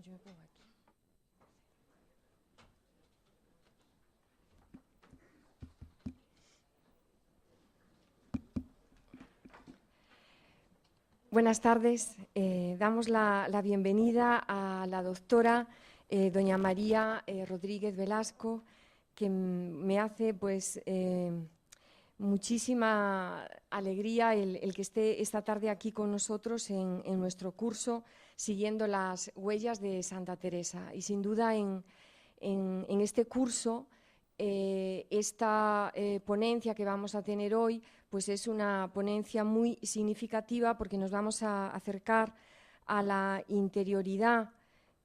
yo me pongo aquí. Buenas tardes. Damos la bienvenida a la doctora doña María Rodríguez Velasco, que me hace pues muchísima alegría el que esté esta tarde aquí con nosotros en nuestro curso siguiendo las huellas de Santa Teresa. Y sin duda en este curso esta ponencia que vamos a tener hoy pues es una ponencia muy significativa porque nos vamos a acercar a la interioridad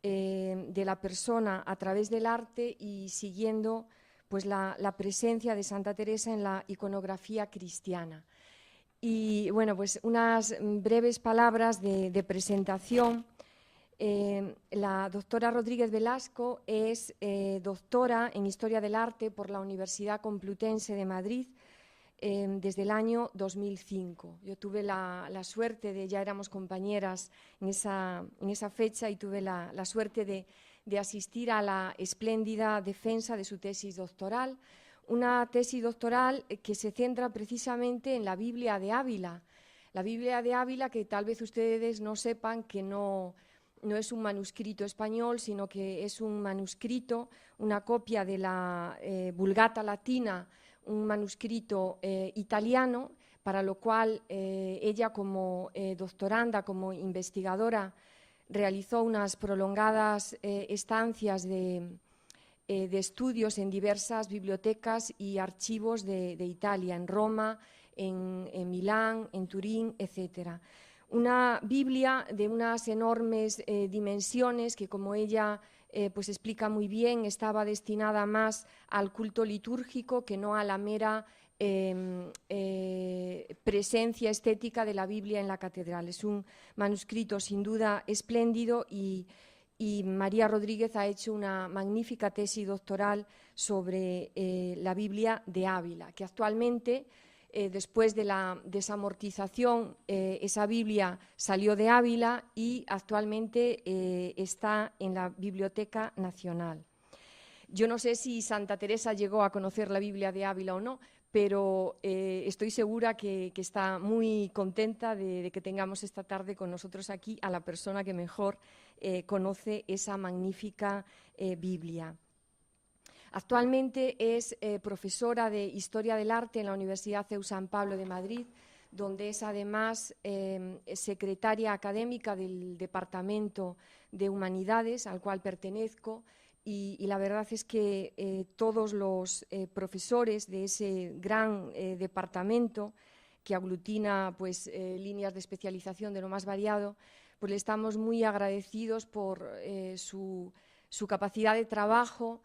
de la persona a través del arte y siguiendo pues la presencia de Santa Teresa en la iconografía cristiana. Y bueno, pues unas breves palabras de presentación. La doctora Rodríguez Velasco es doctora en Historia del Arte por la Universidad Complutense de Madrid desde el año 2005. Yo tuve la suerte de, ya éramos compañeras en esa fecha, y tuve la suerte de asistir a la espléndida defensa de su tesis doctoral, una tesis doctoral que se centra precisamente en la Biblia de Ávila. La Biblia de Ávila, que tal vez ustedes no sepan que no es un manuscrito español, sino que es un manuscrito, una copia de la Vulgata Latina, un manuscrito italiano, para lo cual ella como doctoranda, como investigadora, realizó unas prolongadas estancias de estudios en diversas bibliotecas y archivos de Italia, en Roma, en Milán, en Turín, etcétera. Una Biblia de unas enormes dimensiones que, como ella pues explica muy bien, estaba destinada más al culto litúrgico que no a la mera presencia estética de la Biblia en la catedral. Es un manuscrito sin duda espléndido y María Rodríguez ha hecho una magnífica tesis doctoral sobre la Biblia de Ávila, que actualmente, después de la desamortización, esa Biblia salió de Ávila y actualmente está en la Biblioteca Nacional. Yo no sé si Santa Teresa llegó a conocer la Biblia de Ávila o no, pero estoy segura que está muy contenta de que tengamos esta tarde con nosotros aquí a la persona que mejor conoce esa magnífica Biblia. Actualmente es profesora de Historia del Arte en la Universidad CEU San Pablo de Madrid, donde es además secretaria académica del Departamento de Humanidades, al cual pertenezco, y la verdad es que todos los profesores de ese gran departamento, que aglutina pues, líneas de especialización de lo más variado, pues le estamos muy agradecidos por su capacidad de trabajo,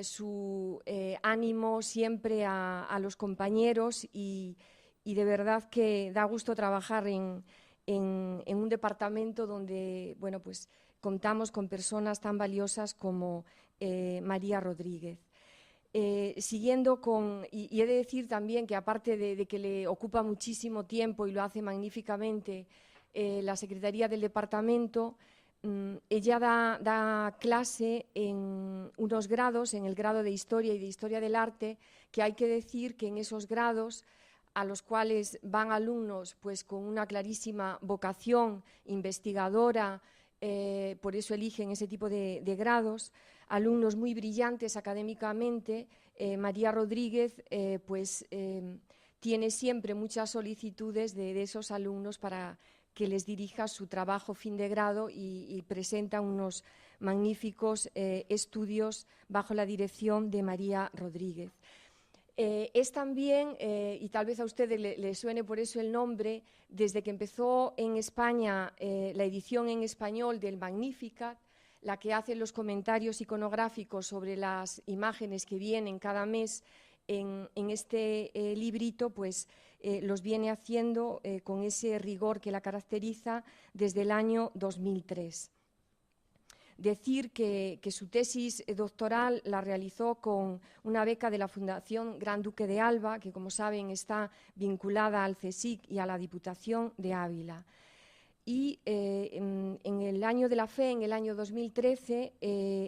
su ánimo siempre a los compañeros y de verdad que da gusto trabajar en un departamento donde bueno, pues, contamos con personas tan valiosas como María Rodríguez. Siguiendo con, y he de decir también que aparte de que le ocupa muchísimo tiempo y lo hace magníficamente la Secretaría del Departamento, ella da clase en unos grados, en el grado de Historia y de Historia del Arte, que hay que decir que en esos grados a los cuales van alumnos pues, con una clarísima vocación investigadora, por eso eligen ese tipo de grados, alumnos muy brillantes académicamente. María Rodríguez pues, tiene siempre muchas solicitudes de esos alumnos para que les dirija su trabajo fin de grado y presenta unos magníficos estudios bajo la dirección de María Rodríguez. Es también, y tal vez a ustedes le suene por eso el nombre, desde que empezó en España la edición en español del Magnificat, la que hace los comentarios iconográficos sobre las imágenes que vienen cada mes en este librito, pues los viene haciendo con ese rigor que la caracteriza desde el año 2003. Decir que su tesis doctoral la realizó con una beca de la Fundación Gran Duque de Alba, que como saben está vinculada al CSIC y a la Diputación de Ávila. y en el año de la fe, en el año 2013,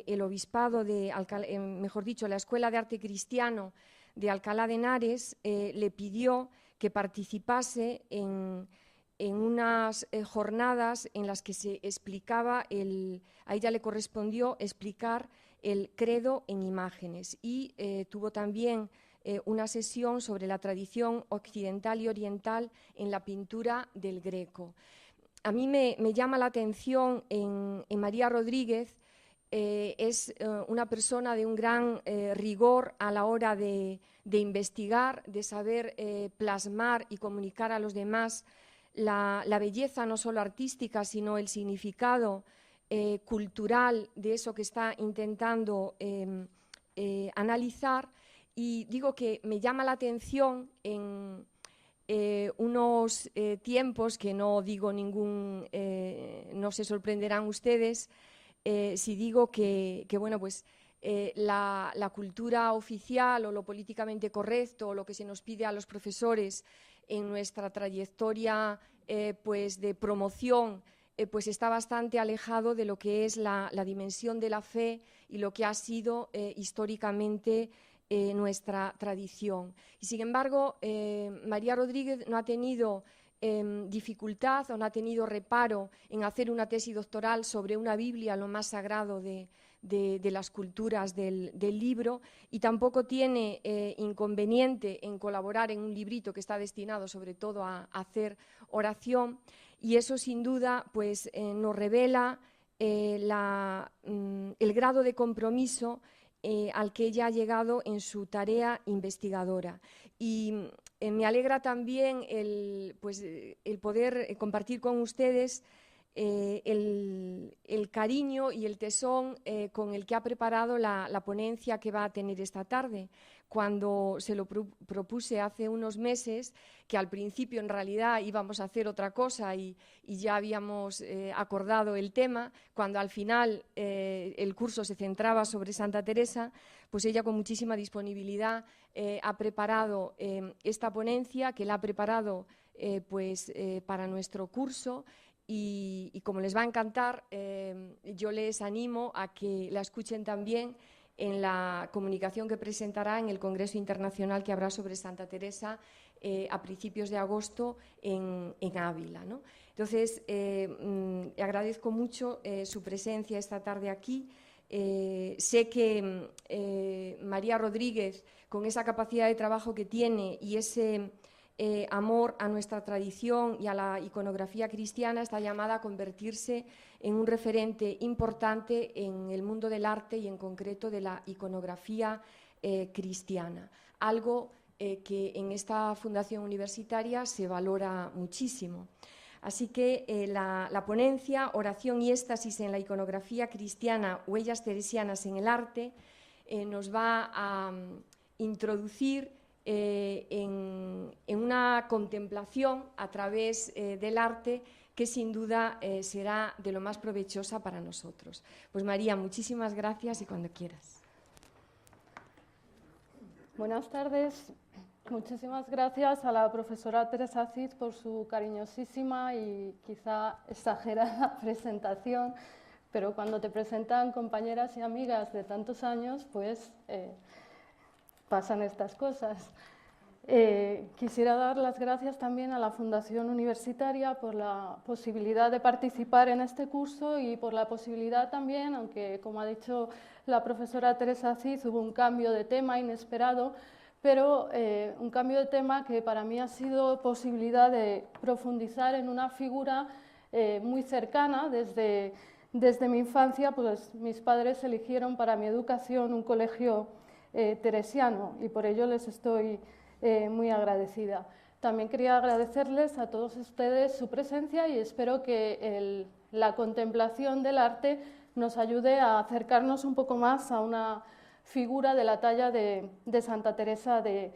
el obispado de Alcalá, mejor dicho, la Escuela de Arte Cristiano de Alcalá de Henares le pidió que participase en unas jornadas en las que se explicaba, a ella le correspondió explicar el credo en imágenes, y tuvo también una sesión sobre la tradición occidental y oriental en la pintura del Greco. A mí me llama la atención en María Rodríguez. Es una persona de un gran rigor a la hora de investigar, de saber plasmar y comunicar a los demás la belleza no solo artística, sino el significado cultural de eso que está intentando analizar. Y digo que me llama la atención en unos tiempos que no digo ningún, no se sorprenderán ustedes si digo que bueno, pues la cultura oficial o lo políticamente correcto o lo que se nos pide a los profesores en nuestra trayectoria pues de promoción pues está bastante alejado de lo que es la dimensión de la fe y lo que ha sido históricamente nuestra tradición. Y sin embargo, María Rodríguez no ha tenido dificultad o no ha tenido reparo en hacer una tesis doctoral sobre una Biblia, lo más sagrado de las culturas del libro, y tampoco tiene inconveniente en colaborar en un librito que está destinado sobre todo a hacer oración, y eso sin duda pues, nos revela el grado de compromiso al que ella ha llegado en su tarea investigadora. Y me alegra también el poder compartir con ustedes el cariño y el tesón con el que ha preparado la ponencia que va a tener esta tarde. Cuando se lo propuse hace unos meses, que al principio en realidad íbamos a hacer otra cosa y ya habíamos acordado el tema, cuando al final el curso se centraba sobre Santa Teresa, pues ella con muchísima disponibilidad ha preparado esta ponencia, que la ha preparado para nuestro curso. Y como les va a encantar, yo les animo a que la escuchen también en la comunicación que presentará en el Congreso Internacional que habrá sobre Santa Teresa a principios de agosto en Ávila, ¿no? Entonces, agradezco mucho su presencia esta tarde aquí. Sé que María Rodríguez, con esa capacidad de trabajo que tiene y ese amor a nuestra tradición y a la iconografía cristiana, está llamada a convertirse en un referente importante en el mundo del arte y en concreto de la iconografía cristiana, algo que en esta fundación universitaria se valora muchísimo. Así que la ponencia Oración y éxtasis en la iconografía cristiana, huellas teresianas en el arte, nos va a introducir en una contemplación a través del arte que sin duda será de lo más provechosa para nosotros. Pues María, muchísimas gracias y cuando quieras. Buenas tardes. Muchísimas gracias a la profesora Teresa Cid por su cariñosísima y quizá exagerada presentación, pero cuando te presentan compañeras y amigas de tantos años, pues pasan estas cosas. Quisiera dar las gracias también a la Fundación Universitaria por la posibilidad de participar en este curso y por la posibilidad también, aunque como ha dicho la profesora Teresa Cid, hubo un cambio de tema inesperado, pero un cambio de tema que para mí ha sido posibilidad de profundizar en una figura muy cercana. Desde mi infancia, pues mis padres eligieron para mi educación un colegio teresiano y por ello les estoy muy agradecida. También quería agradecerles a todos ustedes su presencia y espero que la contemplación del arte nos ayude a acercarnos un poco más a una figura de la talla de Santa Teresa de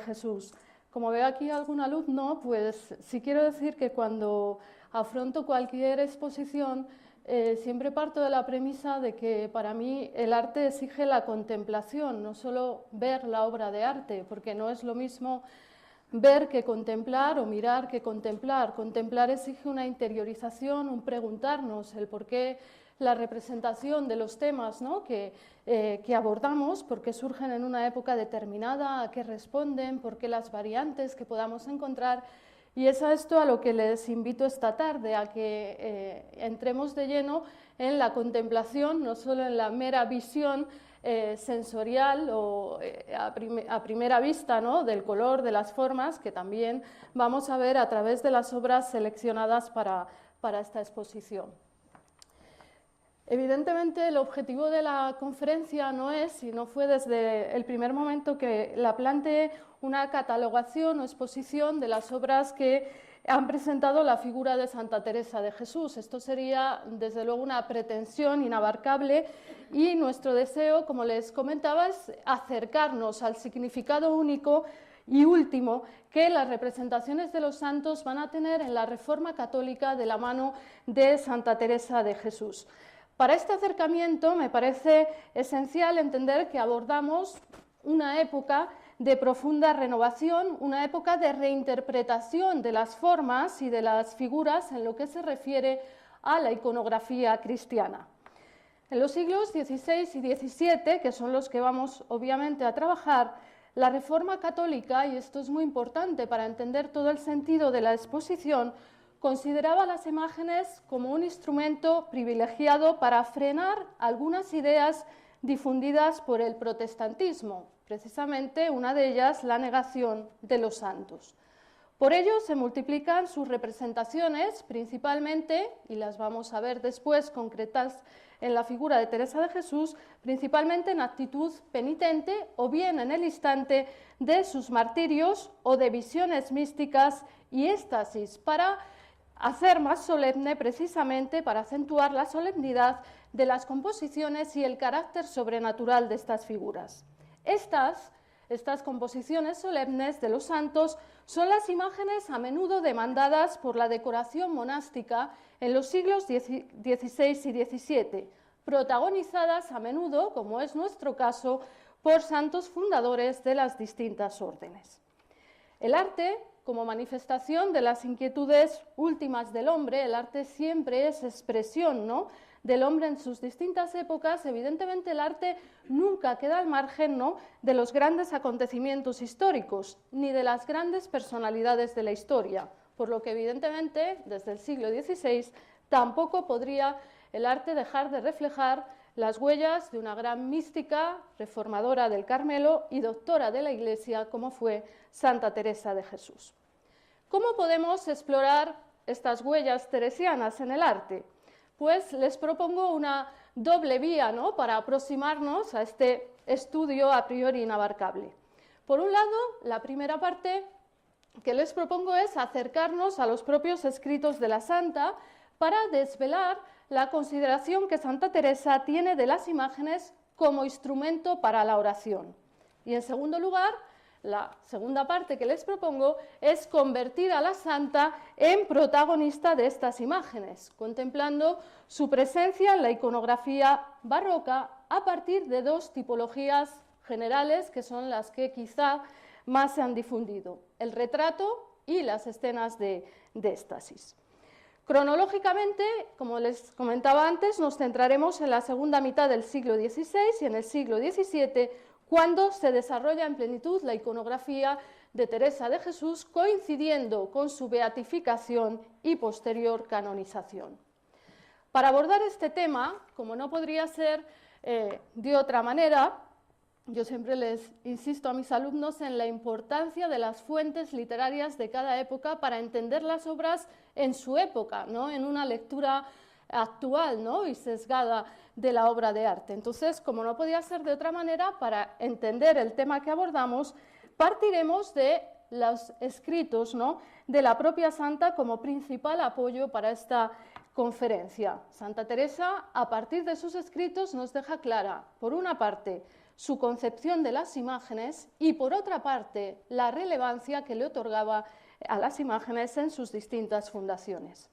Jesús. Como veo aquí algún alumno, pues sí quiero decir que cuando afronto cualquier exposición siempre parto de la premisa de que para mí el arte exige la contemplación, no solo ver la obra de arte, porque no es lo mismo ver que contemplar o mirar que contemplar. Contemplar exige una interiorización, un preguntarnos el por qué la representación de los temas, ¿no?, que abordamos, por qué surgen en una época determinada, a qué responden, por qué las variantes que podamos encontrar. Y es a esto a lo que les invito esta tarde, a que entremos de lleno en la contemplación, no solo en la mera visión sensorial o a primera vista, ¿no?, del color, de las formas, que también vamos a ver a través de las obras seleccionadas para esta exposición. Evidentemente, el objetivo de la conferencia no es, y no fue desde el primer momento, que la plantee una catalogación o exposición de las obras que han presentado la figura de Santa Teresa de Jesús. Esto sería, desde luego, una pretensión inabarcable y nuestro deseo, como les comentaba, es acercarnos al significado único y último que las representaciones de los santos van a tener en la Reforma católica de la mano de Santa Teresa de Jesús. Para este acercamiento me parece esencial entender que abordamos una época de profunda renovación, una época de reinterpretación de las formas y de las figuras en lo que se refiere a la iconografía cristiana. En los siglos XVI y XVII, que son los que vamos obviamente a trabajar, la Reforma católica, y esto es muy importante para entender todo el sentido de la exposición, consideraba las imágenes como un instrumento privilegiado para frenar algunas ideas difundidas por el protestantismo, precisamente una de ellas la negación de los santos. Por ello se multiplican sus representaciones, principalmente, y las vamos a ver después concretas en la figura de Teresa de Jesús, principalmente en actitud penitente o bien en el instante de sus martirios o de visiones místicas y éxtasis, para hacer más solemne, precisamente para acentuar la solemnidad de las composiciones y el carácter sobrenatural de estas figuras. Estas composiciones solemnes de los santos son las imágenes a menudo demandadas por la decoración monástica en los siglos XVI y XVII, protagonizadas a menudo, como es nuestro caso, por santos fundadores de las distintas órdenes. El arte, como manifestación de las inquietudes últimas del hombre, el arte siempre es expresión, ¿no?, del hombre en sus distintas épocas. Evidentemente el arte nunca queda al margen, ¿no?, de los grandes acontecimientos históricos, ni de las grandes personalidades de la historia, por lo que evidentemente desde el siglo XVI tampoco podría el arte dejar de reflejar las huellas de una gran mística, reformadora del Carmelo y doctora de la Iglesia, como fue Santa Teresa de Jesús. ¿Cómo podemos explorar estas huellas teresianas en el arte? Pues les propongo una doble vía, ¿no?, para aproximarnos a este estudio a priori inabarcable. Por un lado, la primera parte que les propongo es acercarnos a los propios escritos de la santa para desvelar la consideración que Santa Teresa tiene de las imágenes como instrumento para la oración. Y en segundo lugar, la segunda parte que les propongo es convertir a la santa en protagonista de estas imágenes, contemplando su presencia en la iconografía barroca a partir de dos tipologías generales que son las que quizá más se han difundido: el retrato y las escenas de éxtasis. Cronológicamente, como les comentaba antes, nos centraremos en la segunda mitad del siglo XVI y en el siglo XVII, cuando se desarrolla en plenitud la iconografía de Teresa de Jesús, coincidiendo con su beatificación y posterior canonización. Para abordar este tema, como no podría ser de otra manera, yo siempre les insisto a mis alumnos en la importancia de las fuentes literarias de cada época para entender las obras en su época, ¿no?, en una lectura actual, ¿no?, y sesgada de la obra de arte. Entonces, como no podía ser de otra manera, para entender el tema que abordamos, partiremos de los escritos, ¿no?, de la propia santa como principal apoyo para esta conferencia. Santa Teresa, a partir de sus escritos, nos deja clara, por una parte, su concepción de las imágenes y, por otra parte, la relevancia que le otorgaba a las imágenes en sus distintas fundaciones.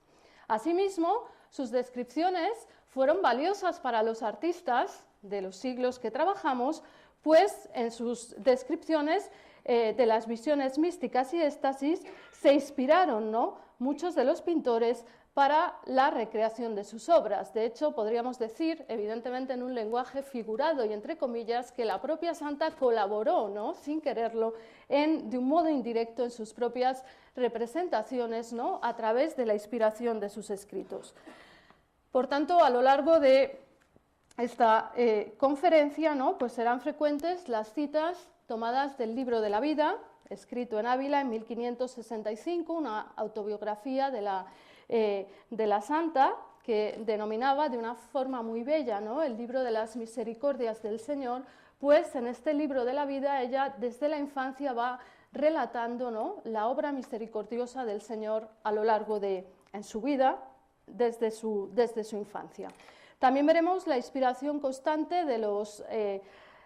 Asimismo, sus descripciones fueron valiosas para los artistas de los siglos que trabajamos, pues en sus descripciones de las visiones místicas y éxtasis, se inspiraron, ¿no?, muchos de los pintores para la recreación de sus obras. De hecho, podríamos decir, evidentemente en un lenguaje figurado y entre comillas, que la propia santa colaboró, ¿no?, sin quererlo, de un modo indirecto en sus propias representaciones, ¿no?, a través de la inspiración de sus escritos. Por tanto, a lo largo de esta conferencia, ¿no?, pues serán frecuentes las citas tomadas del Libro de la Vida, escrito en Ávila en 1565, una autobiografía de la santa, que denominaba de una forma muy bella, ¿no?, el libro de las misericordias del Señor, pues en este Libro de la Vida ella desde la infancia va relatando, ¿no?, la obra misericordiosa del Señor a lo largo en su vida, desde su infancia. También veremos la inspiración constante de los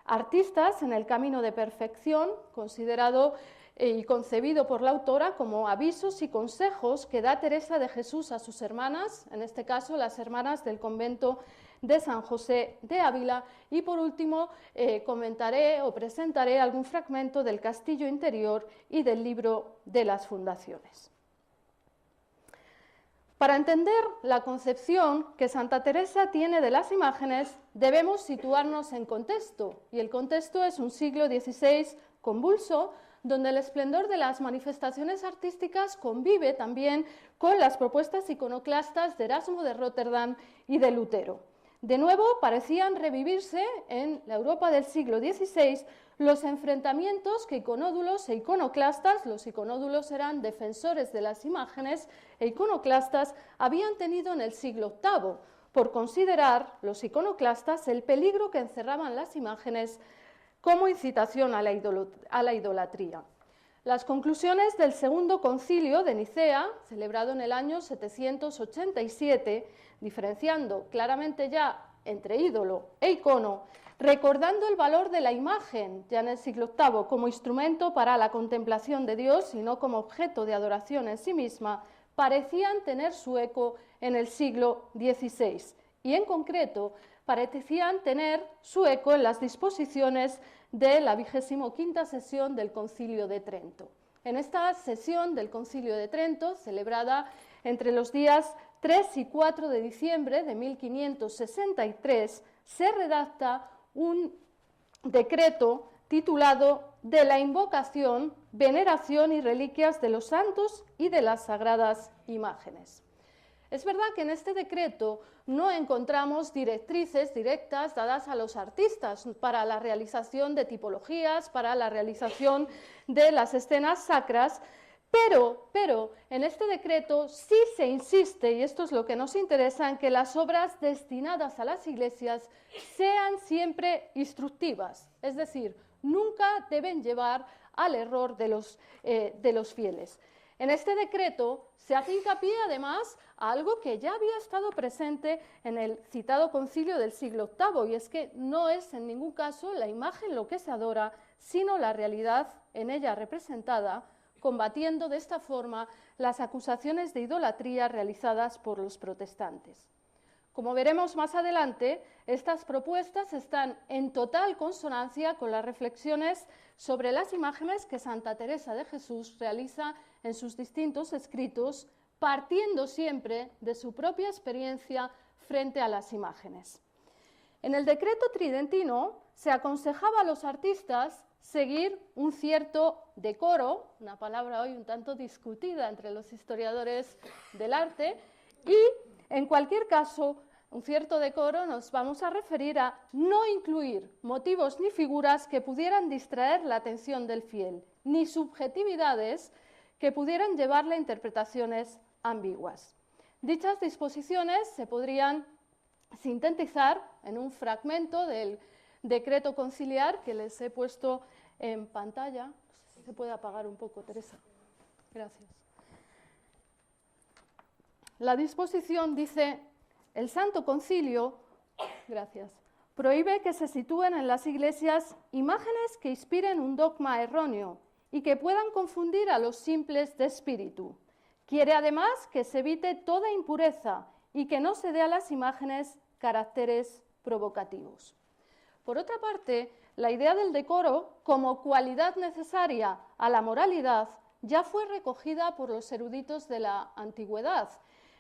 artistas en el camino de perfección, considerado y concebido por la autora como avisos y consejos que da Teresa de Jesús a sus hermanas, en este caso las hermanas del convento de San José de Ávila, y por último comentaré o presentaré algún fragmento del Castillo Interior y del Libro de las Fundaciones. Para entender la concepción que Santa Teresa tiene de las imágenes, debemos situarnos en contexto, y el contexto es un siglo XVI convulso, donde el esplendor de las manifestaciones artísticas convive también con las propuestas iconoclastas de Erasmo de Róterdam y de Lutero. De nuevo, parecían revivirse en la Europa del siglo XVI los enfrentamientos que iconódulos e iconoclastas, los iconódulos eran defensores de las imágenes, e iconoclastas habían tenido en el siglo VIII, por considerar los iconoclastas el peligro que encerraban las imágenes como incitación a la idolatría. Las conclusiones del Segundo Concilio de Nicea, celebrado en el año 787, diferenciando claramente ya entre ídolo e icono, recordando el valor de la imagen ya en el siglo VIII como instrumento para la contemplación de Dios y no como objeto de adoración en sí misma, parecían tener su eco en el siglo XVI y en concreto parecían tener su eco en las disposiciones de la 25ª sesión del Concilio de Trento. En esta sesión del Concilio de Trento, celebrada entre los días 3 y 4 de diciembre de 1563, se redacta un decreto titulado de la invocación, veneración y reliquias de los santos y de las sagradas imágenes. Es verdad que en este decreto no encontramos directrices directas dadas a los artistas para la realización de tipologías, para la realización de las escenas sacras, pero en este decreto sí se insiste, y esto es lo que nos interesa, en que las obras destinadas a las iglesias sean siempre instructivas, es decir, nunca deben llevar al error de los fieles. En este decreto se hace hincapié además a algo que ya había estado presente en el citado concilio del siglo VIII, y es que no es en ningún caso la imagen lo que se adora, sino la realidad en ella representada, combatiendo de esta forma las acusaciones de idolatría realizadas por los protestantes. Como veremos más adelante, estas propuestas están en total consonancia con las reflexiones sobre las imágenes que Santa Teresa de Jesús realiza en sus distintos escritos, partiendo siempre de su propia experiencia frente a las imágenes. En el decreto tridentino se aconsejaba a los artistas seguir un cierto decoro, una palabra hoy un tanto discutida entre los historiadores del arte, y en cualquier caso, un cierto decoro nos vamos a referir a no incluir motivos ni figuras que pudieran distraer la atención del fiel, ni subjetividades que pudieran llevarle a interpretaciones ambiguas. Dichas disposiciones se podrían sintetizar en un fragmento del decreto conciliar que les he puesto en pantalla. No sé si se puede apagar un poco, Teresa. Gracias. La disposición dice: el Santo Concilio, prohíbe que se sitúen en las iglesias imágenes que inspiren un dogma erróneo y que puedan confundir a los simples de espíritu. Quiere además que se evite toda impureza y que no se dé a las imágenes caracteres provocativos. Por otra parte, la idea del decoro como cualidad necesaria a la moralidad ya fue recogida por los eruditos de la antigüedad.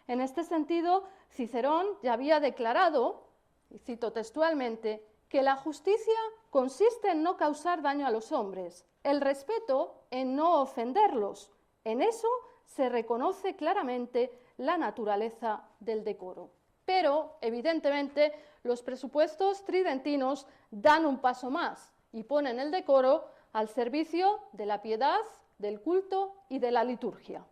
En este sentido, Cicerón ya había declarado, y cito textualmente, que la justicia consiste en no causar daño a los hombres, el respeto en no ofenderlos. En eso se reconoce claramente la naturaleza del decoro. Pero, evidentemente, los presupuestos tridentinos dan un paso más y ponen el decoro al servicio de la piedad, del culto y de la liturgia.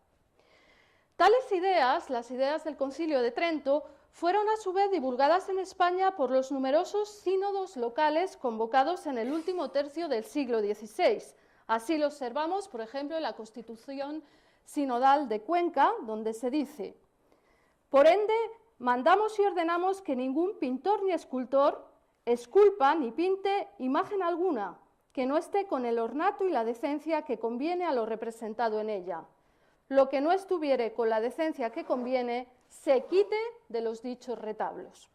Tales ideas, las ideas del Concilio de Trento, fueron a su vez divulgadas en España por los numerosos sínodos locales convocados en el último tercio del siglo XVI. Así lo observamos, por ejemplo, en la Constitución Sinodal de Cuenca, donde se dice: por ende, mandamos y ordenamos que ningún pintor ni escultor esculpa ni pinte imagen alguna que no esté con el ornato y la decencia que conviene a lo representado en ella. Lo que no estuviere con la decencia que conviene, se quite de los dichos retablos.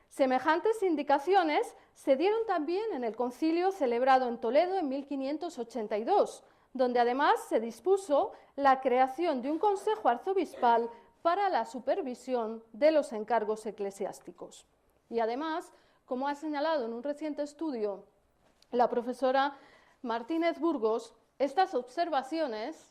Semejantes indicaciones se dieron también en el concilio celebrado en Toledo en 1582, donde además se dispuso la creación de un consejo arzobispal para la supervisión de los encargos eclesiásticos. Y además, como ha señalado en un reciente estudio la profesora Martínez Burgos, estas observaciones,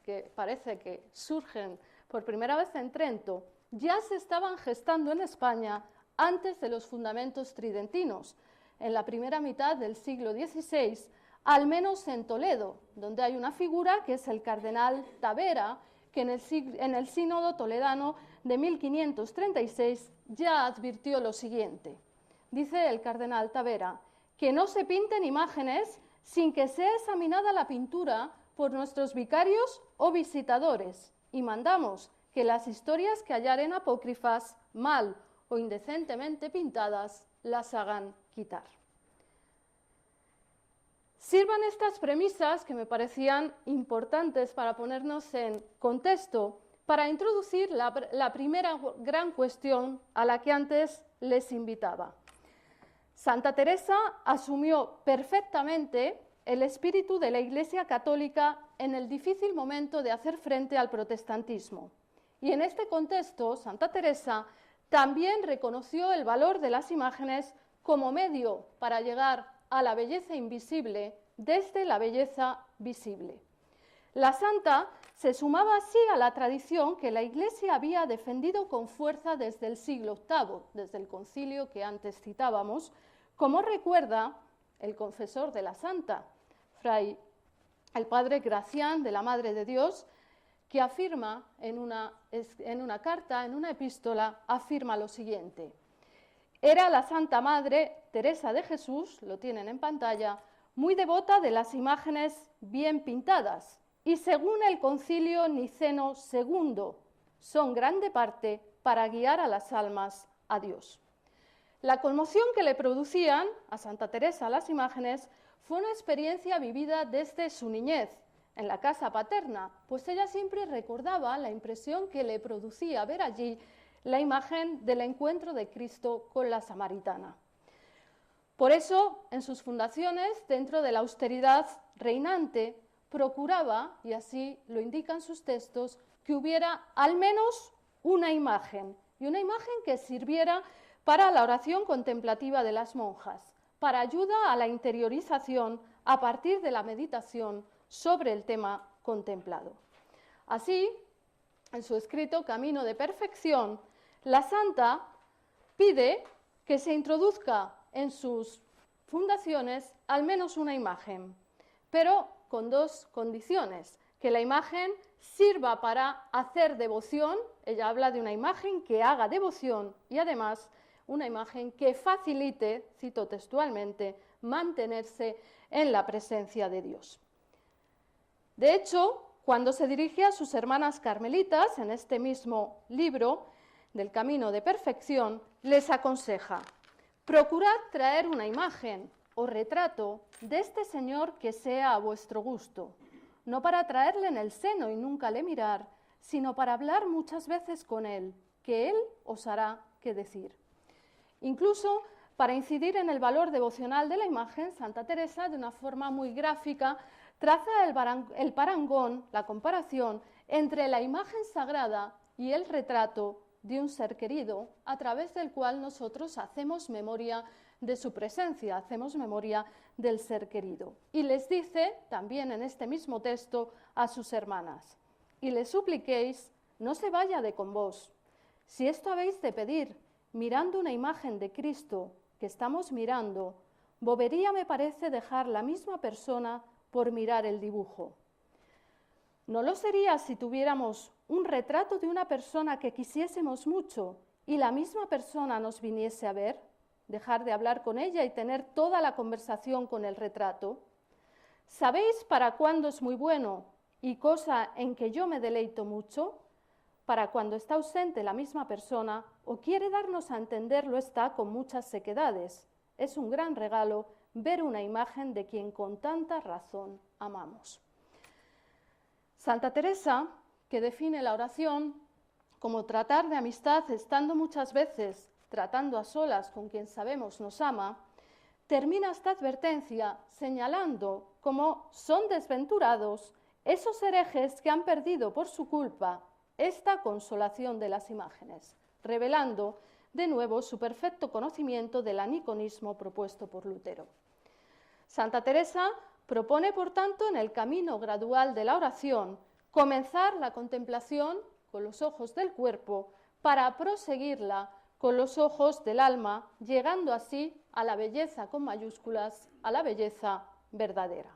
que parece que surgen por primera vez en Trento, ya se estaban gestando en España antes de los fundamentos tridentinos, en la primera mitad del siglo XVI, al menos en Toledo, donde hay una figura que es el cardenal Tavera, que en el sínodo toledano de 1536 ya advirtió lo siguiente. Dice el cardenal Tavera: que no se pinten imágenes sin que sea examinada la pintura por nuestros vicarios o visitadores, y mandamos que las historias que hallaren apócrifas, mal o indecentemente pintadas, las hagan quitar. Sirvan estas premisas, que me parecían importantes para ponernos en contexto, para introducir la primera gran cuestión a la que antes les invitaba. Santa Teresa asumió perfectamente el espíritu de la Iglesia Católica en el difícil momento de hacer frente al protestantismo. Y en este contexto, Santa Teresa también reconoció el valor de las imágenes como medio para llegar a la belleza invisible desde la belleza visible. La santa se sumaba así a la tradición que la Iglesia había defendido con fuerza desde el siglo VIII, desde el concilio que antes citábamos, como recuerda el confesor de la santa, el padre Gracián de la Madre de Dios, que afirma en una carta, en una epístola, afirma lo siguiente: era la Santa Madre Teresa de Jesús, lo tienen en pantalla, muy devota de las imágenes bien pintadas, y según el Concilio Niceno II, son grande parte para guiar a las almas a Dios. La conmoción que le producían a Santa Teresa las imágenes fue una experiencia vivida desde su niñez, en la casa paterna, pues ella siempre recordaba la impresión que le producía ver allí la imagen del encuentro de Cristo con la samaritana. Por eso, en sus fundaciones, dentro de la austeridad reinante, procuraba, y así lo indican sus textos, que hubiera al menos una imagen, y una imagen que sirviera para la oración contemplativa de las monjas, para ayuda a la interiorización a partir de la meditación sobre el tema contemplado. Así, en su escrito Camino de Perfección, la santa pide que se introduzca en sus fundaciones al menos una imagen, pero con dos condiciones: que la imagen sirva para hacer devoción, ella habla de una imagen que haga devoción, y además una imagen que facilite, cito textualmente, mantenerse en la presencia de Dios. De hecho, cuando se dirige a sus hermanas carmelitas, en este mismo libro del Camino de Perfección, les aconseja: procurad traer una imagen o retrato de este Señor que sea a vuestro gusto, no para traerle en el seno y nunca le mirar, sino para hablar muchas veces con Él, que Él os hará que decir. Incluso Para incidir en el valor devocional de la imagen, Santa Teresa, de una forma muy gráfica, traza el parangón, la comparación entre la imagen sagrada y el retrato de un ser querido, a través del cual nosotros hacemos memoria de su presencia, hacemos memoria del ser querido. Y les dice, también en este mismo texto, a sus hermanas: y le supliquéis, no se vaya de con vos. Si esto habéis de pedir, mirando una imagen de Cristo que estamos mirando, bobería me parece dejar la misma persona por mirar el dibujo. ¿No lo sería si tuviéramos un retrato de una persona que quisiésemos mucho y la misma persona nos viniese a ver? Dejar de hablar con ella y tener toda la conversación con el retrato. ¿Sabéis para cuándo es muy bueno y cosa en que yo me deleito mucho? Para cuando está ausente la misma persona o quiere darnos a entenderlo está con muchas sequedades. Es un gran regalo ver una imagen de quien con tanta razón amamos. Santa Teresa, que define la oración como tratar de amistad estando muchas veces tratando a solas con quien sabemos nos ama, termina esta advertencia señalando cómo son desventurados esos herejes que han perdido por su culpa esta consolación de las imágenes, revelando de nuevo su perfecto conocimiento del aniconismo propuesto por Lutero. Santa Teresa propone, por tanto, en el camino gradual de la oración, comenzar la contemplación con los ojos del cuerpo para proseguirla con los ojos del alma, llegando así a la belleza con mayúsculas, a la belleza verdadera.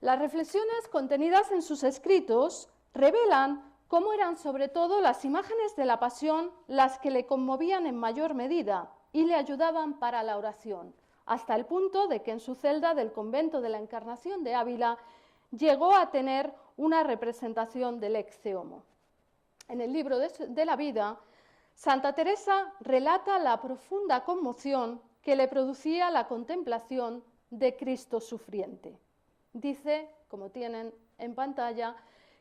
Las reflexiones contenidas en sus escritos revelan cómo eran sobre todo las imágenes de la pasión las que le conmovían en mayor medida y le ayudaban para la oración, hasta el punto de que en su celda del convento de la Encarnación de Ávila llegó a tener una representación del Ecce Homo. En el libro de la vida, Santa Teresa relata la profunda conmoción que le producía la contemplación de Cristo sufriente. Dice, como tienen en pantalla,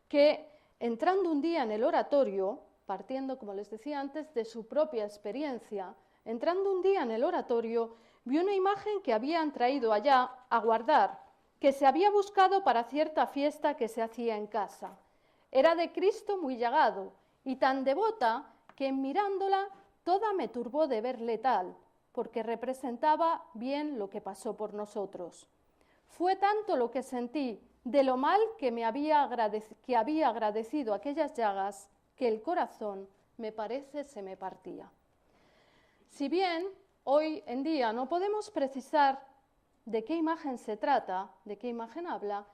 que entrando un día en el oratorio, partiendo, como les decía antes, de su propia experiencia, entrando un día en el oratorio, vio una imagen que habían traído allá a guardar, que se había buscado para cierta fiesta que se hacía en casa. Era de Cristo muy llagado y tan devota que en mirándola toda me turbó de verle tal, porque representaba bien lo que pasó por nosotros. Fue tanto lo que sentí de lo mal que había agradecido aquellas llagas, que el corazón, me parece, se me partía. Si bien hoy en día no podemos precisar de qué imagen se trata, de qué imagen habla,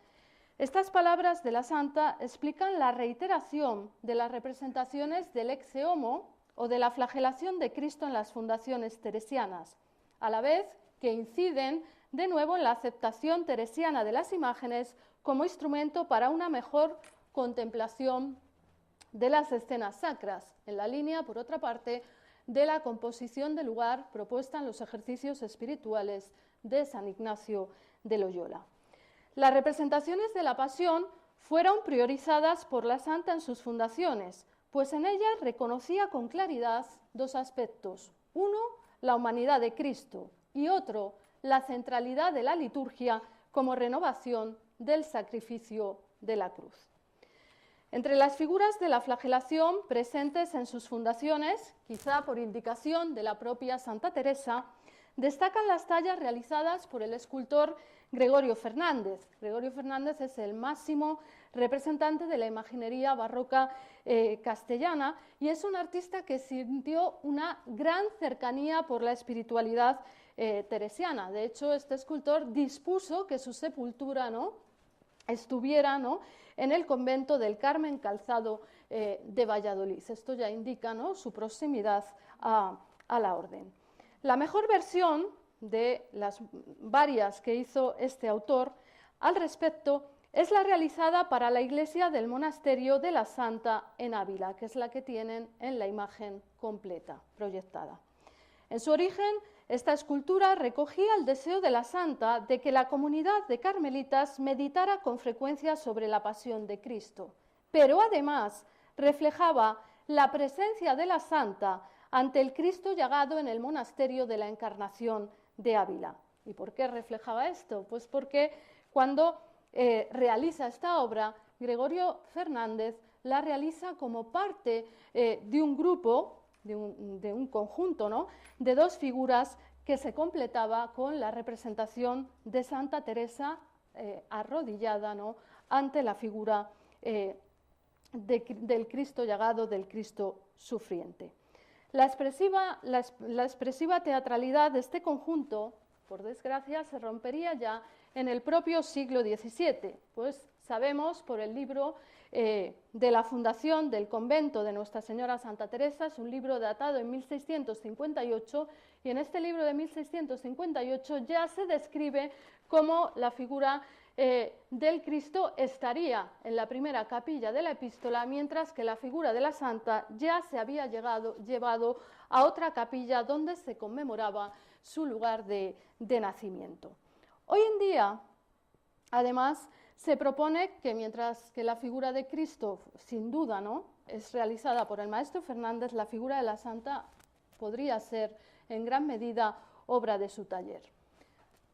estas palabras de la santa explican la reiteración de las representaciones del Ecce Homo o de la flagelación de Cristo en las fundaciones teresianas, a la vez que inciden de nuevo en la aceptación teresiana de las imágenes como instrumento para una mejor contemplación de las escenas sacras, en la línea, por otra parte, de la composición del lugar propuesta en los ejercicios espirituales de San Ignacio de Loyola. Las representaciones de la Pasión fueron priorizadas por la santa en sus fundaciones, pues en ellas reconocía con claridad dos aspectos: uno, la humanidad de Cristo, y otro, la centralidad de la liturgia como renovación del sacrificio de la cruz. Entre las figuras de la flagelación presentes en sus fundaciones, quizá por indicación de la propia Santa Teresa, destacan las tallas realizadas por el escultor Gregorio Fernández. Gregorio Fernández es el máximo representante de la imaginería barroca castellana y es un artista que sintió una gran cercanía por la espiritualidad teresiana. De hecho, este escultor dispuso que su sepultura estuviera en el convento del Carmen Calzado de Valladolid. Esto ya indica su proximidad a la orden. La mejor versión de las varias que hizo este autor al respecto es la realizada para la iglesia del monasterio de la Santa en Ávila, que es la que tienen en la imagen completa, proyectada. En su origen, esta escultura recogía el deseo de la santa de que la comunidad de carmelitas meditara con frecuencia sobre la pasión de Cristo, pero además reflejaba la presencia de la santa ante el Cristo llagado en el monasterio de la Encarnación de Ávila. ¿Y por qué reflejaba esto? Pues porque cuando realiza esta obra, Gregorio Fernández la realiza como parte de un grupo, de un conjunto, ¿no?, de dos figuras que se completaba con la representación de Santa Teresa arrodillada, ¿no?, ante la figura del Cristo llagado, del Cristo sufriente. La expresiva teatralidad de este conjunto, por desgracia, se rompería ya en el propio siglo XVII, pues sabemos por el libro de la fundación del convento de Nuestra Señora Santa Teresa, es un libro datado en 1658, y en este libro de 1658 ya se describe cómo la figura del Cristo estaría en la primera capilla de la epístola, mientras que la figura de la Santa ya se había llevado a otra capilla donde se conmemoraba su lugar de nacimiento. Hoy en día, además, se propone que mientras que la figura de Cristo, sin duda, ¿no?, es realizada por el maestro Fernández, la figura de la Santa podría ser en gran medida obra de su taller.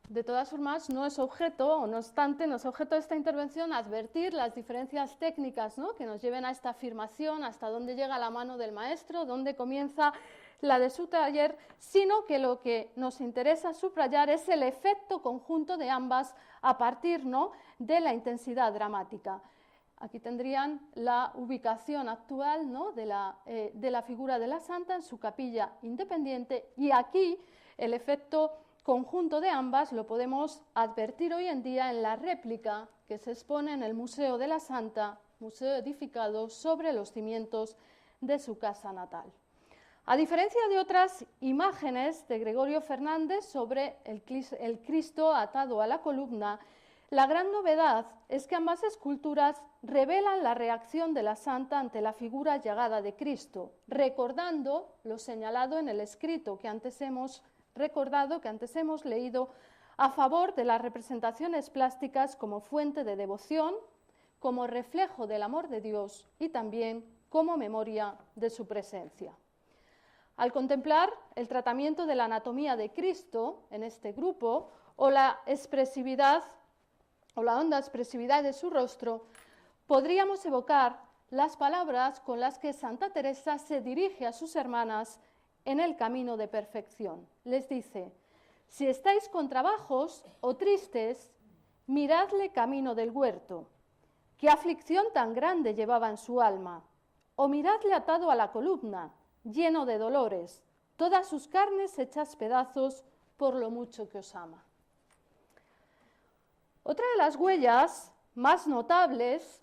De todas formas, no es objeto, o no obstante, no es objeto de esta intervención advertir las diferencias técnicas, ¿no?, que nos lleven a esta afirmación, hasta dónde llega la mano del maestro, dónde comienza la de su taller, sino que lo que nos interesa subrayar es el efecto conjunto de ambas a partir, ¿no?, de la intensidad dramática. Aquí tendrían la ubicación actual, ¿no?, de la figura de la Santa en su capilla independiente, y aquí el efecto conjunto de ambas lo podemos advertir hoy en día en la réplica que se expone en el Museo de la Santa, museo edificado sobre los cimientos de su casa natal. A diferencia de otras imágenes de Gregorio Fernández sobre el Cristo atado a la columna, la gran novedad es que ambas esculturas revelan la reacción de la Santa ante la figura llagada de Cristo, recordando lo señalado en el escrito que antes hemos recordado, que antes hemos leído, a favor de las representaciones plásticas como fuente de devoción, como reflejo del amor de Dios y también como memoria de su presencia. Al contemplar el tratamiento de la anatomía de Cristo en este grupo, o la expresividad o la honda expresividad de su rostro, podríamos evocar las palabras con las que Santa Teresa se dirige a sus hermanas en el camino de perfección. Les dice: si estáis con trabajos o tristes, miradle camino del huerto. ¿Qué aflicción tan grande llevaba en su alma? O miradle atado a la columna, lleno de dolores, todas sus carnes hechas pedazos por lo mucho que os ama. Otra de las huellas más notables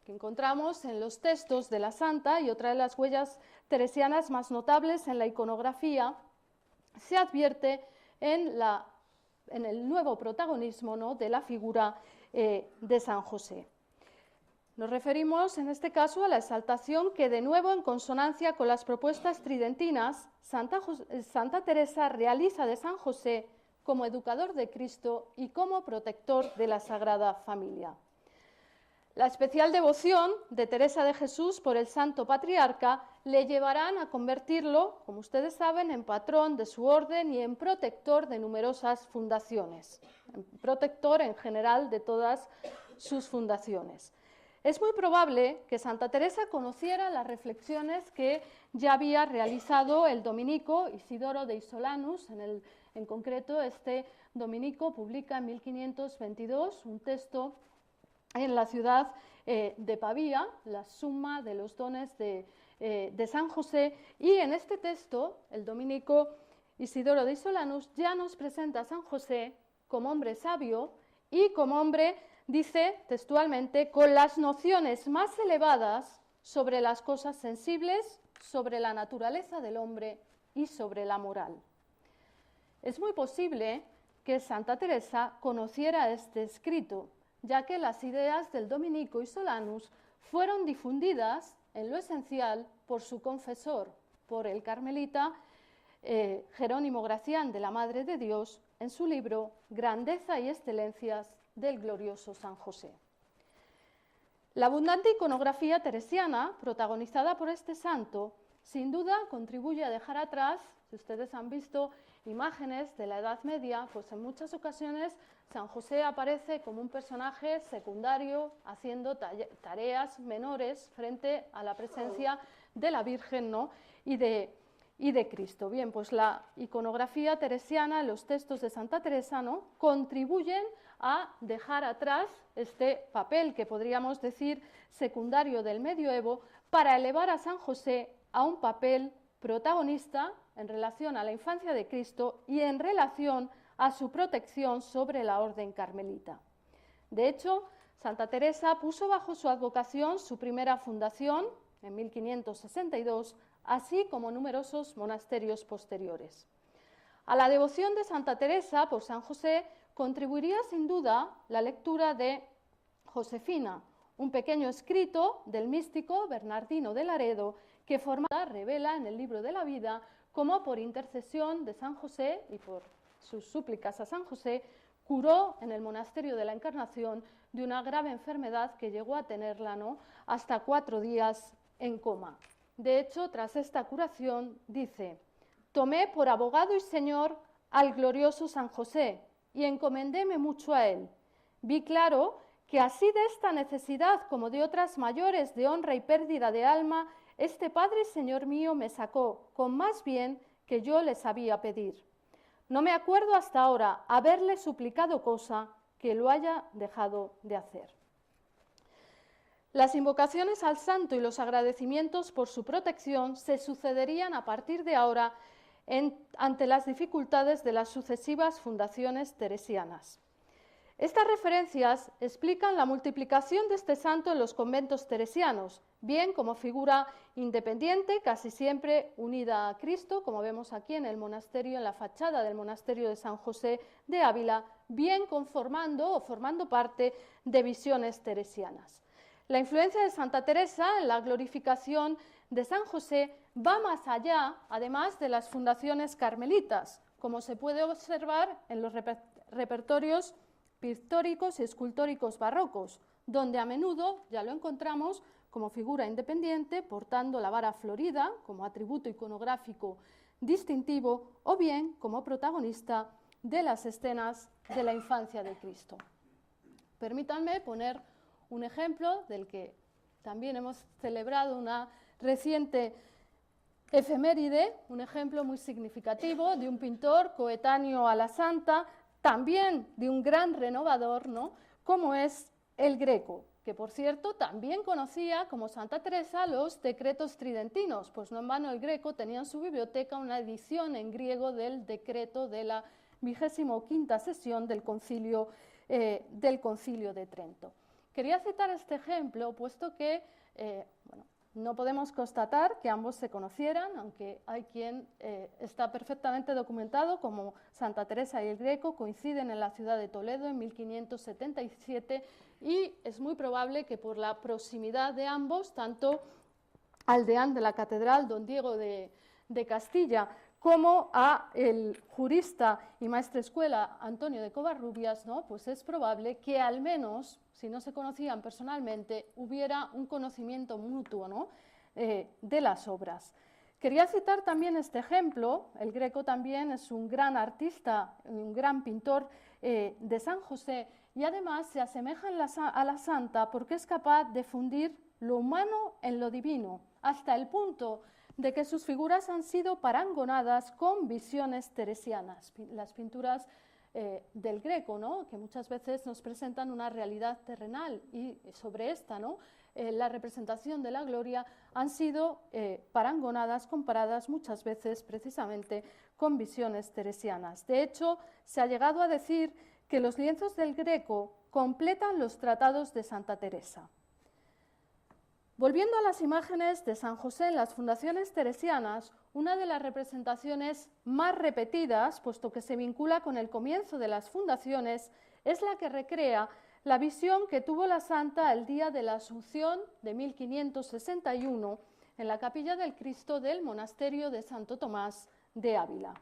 que encontramos en los textos de la Santa, y otra de las huellas teresianas más notables en la iconografía, se advierte en el nuevo protagonismo, ¿no?, de la figura de San José. Nos referimos en este caso a la exaltación que, de nuevo en consonancia con las propuestas tridentinas, Santa Teresa realiza de San José como educador de Cristo y como protector de la Sagrada Familia. La especial devoción de Teresa de Jesús por el Santo Patriarca le llevarán a convertirlo, como ustedes saben, en patrón de su orden y en protector de numerosas fundaciones, en protector en general de todas sus fundaciones. Es muy probable que Santa Teresa conociera las reflexiones que ya había realizado el dominico Isidoro de Isolanus. En concreto, este dominico publica en 1522 un texto en la ciudad de Pavía, la suma de los dones de San José, y en este texto el dominico Isidoro de Isolanus ya nos presenta a San José como hombre sabio y como hombre, dice textualmente, con las nociones más elevadas sobre las cosas sensibles, sobre la naturaleza del hombre y sobre la moral. Es muy posible que Santa Teresa conociera este escrito, ya que las ideas del dominico Isolanus fueron difundidas en lo esencial por su confesor, por el carmelita Jerónimo Gracián de la Madre de Dios, en su libro Grandeza y excelencias del glorioso San José. La abundante iconografía teresiana, protagonizada por este santo, sin duda contribuye a dejar atrás, si ustedes han visto imágenes de la Edad Media, pues en muchas ocasiones San José aparece como un personaje secundario haciendo tareas menores frente a la presencia de la Virgen, ¿no? y de Cristo. Bien, pues la iconografía teresiana, los textos de Santa Teresa, ¿no?, contribuyen a dejar atrás este papel que podríamos decir secundario del medioevo para elevar a San José a un papel protagonista en relación a la infancia de Cristo y en relación a su protección sobre la orden carmelita. De hecho, Santa Teresa puso bajo su advocación su primera fundación en 1562, así como numerosos monasterios posteriores. A la devoción de Santa Teresa por San José contribuiría sin duda la lectura de Josefina, un pequeño escrito del místico Bernardino de Laredo que revela en el libro de la vida cómo por intercesión de San José y por sus súplicas a San José curó en el monasterio de la Encarnación de una grave enfermedad que llegó a tenerla, ¿no?, hasta 4 días en coma. De hecho, tras esta curación, dice: tomé por abogado y señor al glorioso San José y encomendéme mucho a él. Vi claro que así de esta necesidad como de otras mayores de honra y pérdida de alma, este Padre y Señor mío me sacó con más bien que yo le sabía pedir. No me acuerdo hasta ahora haberle suplicado cosa que lo haya dejado de hacer. Las invocaciones al santo y los agradecimientos por su protección se sucederían a partir de ahora ante las dificultades de las sucesivas fundaciones teresianas. Estas referencias explican la multiplicación de este santo en los conventos teresianos, bien como figura independiente, casi siempre unida a Cristo, como vemos aquí en el monasterio, en la fachada del monasterio de San José de Ávila, bien conformando o formando parte de visiones teresianas. La influencia de Santa Teresa en la glorificación de San José va más allá, además de las fundaciones carmelitas, como se puede observar en los repertorios pictóricos y escultóricos barrocos, donde a menudo ya lo encontramos como figura independiente, portando la vara florida como atributo iconográfico distintivo, o bien como protagonista de las escenas de la infancia de Cristo. Permítanme poner un ejemplo del que también hemos celebrado una reciente efeméride, un ejemplo muy significativo de un pintor coetáneo a la santa, también de un gran renovador, ¿no?, como es el Greco, que por cierto también conocía como Santa Teresa los decretos tridentinos, pues no en vano el Greco tenía en su biblioteca una edición en griego del decreto de la 25ª sesión del Concilio de Trento. Quería citar este ejemplo, puesto que no podemos constatar que ambos se conocieran, aunque hay quien está perfectamente documentado como Santa Teresa y el Greco coinciden en la ciudad de Toledo en 1577, y es muy probable que por la proximidad de ambos, tanto al deán de la catedral, don Diego de Castilla, como a el jurista y maestrescuela Antonio de Covarrubias, ¿no?, pues es probable que al menos, si no se conocían personalmente, hubiera un conocimiento mutuo, ¿no?, de las obras. Quería citar también este ejemplo. El Greco también es un gran artista, un gran pintor de San José, y además se asemeja a la santa porque es capaz de fundir lo humano en lo divino, hasta el punto de que sus figuras han sido parangonadas con visiones teresianas. Las pinturas del Greco, ¿no?, que muchas veces nos presentan una realidad terrenal, y sobre esta, ¿no?, la representación de la gloria, han sido parangonadas, comparadas muchas veces precisamente con visiones teresianas. De hecho, se ha llegado a decir que los lienzos del Greco completan los tratados de Santa Teresa. Volviendo a las imágenes de San José en las fundaciones teresianas, una de las representaciones más repetidas, puesto que se vincula con el comienzo de las fundaciones, es la que recrea la visión que tuvo la santa el día de la Asunción de 1561 en la capilla del Cristo del monasterio de Santo Tomás de Ávila.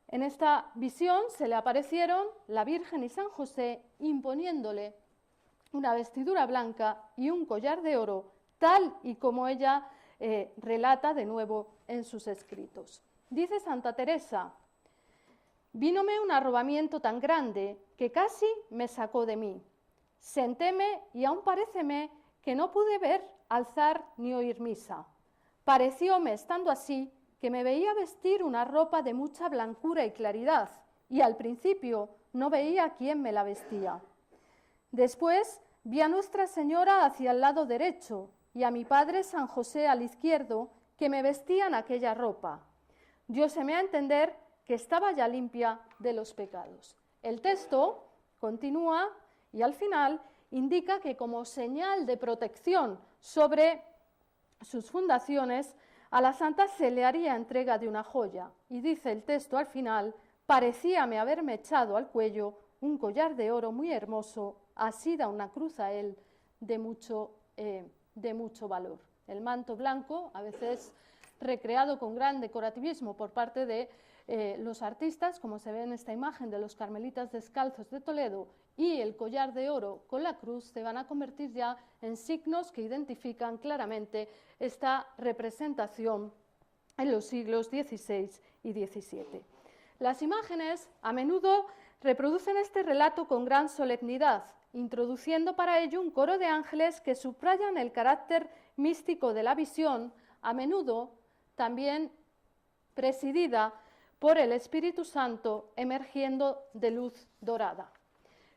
En esta visión se le aparecieron la Virgen y San José imponiéndole una vestidura blanca y un collar de oro, tal y como ella relata de nuevo en sus escritos. Dice Santa Teresa: «Vínome un arrobamiento tan grande que casi me sacó de mí. Sentéme y aún paréceme que no pude ver, alzar ni oír misa. Parecióme, estando así, que me veía vestir una ropa de mucha blancura y claridad, y al principio no veía quién me la vestía. Después vi a Nuestra Señora hacia el lado derecho y a mi padre San José al izquierdo, que me vestían aquella ropa. Dióseme a entender que estaba ya limpia de los pecados». El texto continúa y al final indica que como señal de protección sobre sus fundaciones, a la santa se le haría entrega de una joya. Y dice el texto al final: «Parecíame haberme echado al cuello un collar de oro muy hermoso, asida una cruz a él de mucho valor». El manto blanco, a veces recreado con gran decorativismo por parte de los artistas, como se ve en esta imagen de los carmelitas descalzos de Toledo, y el collar de oro con la cruz, se van a convertir ya en signos que identifican claramente esta representación en los siglos XVI y XVII. Las imágenes a menudo reproducen este relato con gran solemnidad, introduciendo para ello un coro de ángeles que subrayan el carácter místico de la visión, a menudo también presidida por el Espíritu Santo emergiendo de luz dorada.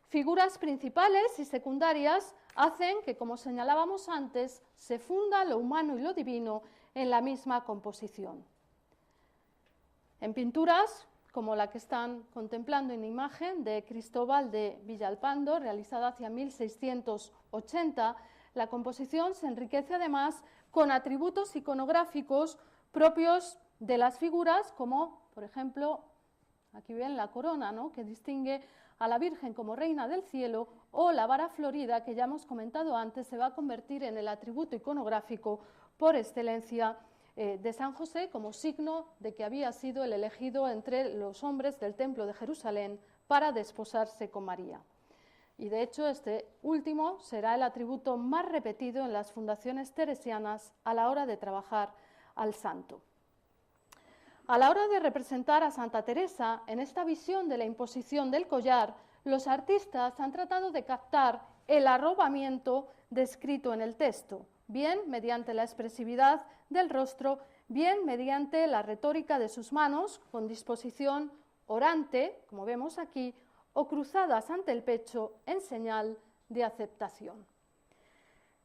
Figuras principales y secundarias hacen que, como señalábamos antes, se funda lo humano y lo divino en la misma composición. En pinturas, como la que están contemplando en imagen de Cristóbal de Villalpando, realizada hacia 1680, la composición se enriquece además con atributos iconográficos propios de las figuras, como, por ejemplo, aquí ven la corona, ¿no?, que distingue a la Virgen como Reina del Cielo, o la vara florida, que ya hemos comentado antes, se va a convertir en el atributo iconográfico por excelencia de San José, como signo de que había sido el elegido entre los hombres del Templo de Jerusalén para desposarse con María. Y de hecho este último será el atributo más repetido en las fundaciones teresianas a la hora de trabajar al santo. A la hora de representar a Santa Teresa en esta visión de la imposición del collar, los artistas han tratado de captar el arrobamiento descrito en el texto, bien mediante la expresividad del rostro, bien mediante la retórica de sus manos, con disposición orante, como vemos aquí, o cruzadas ante el pecho en señal de aceptación.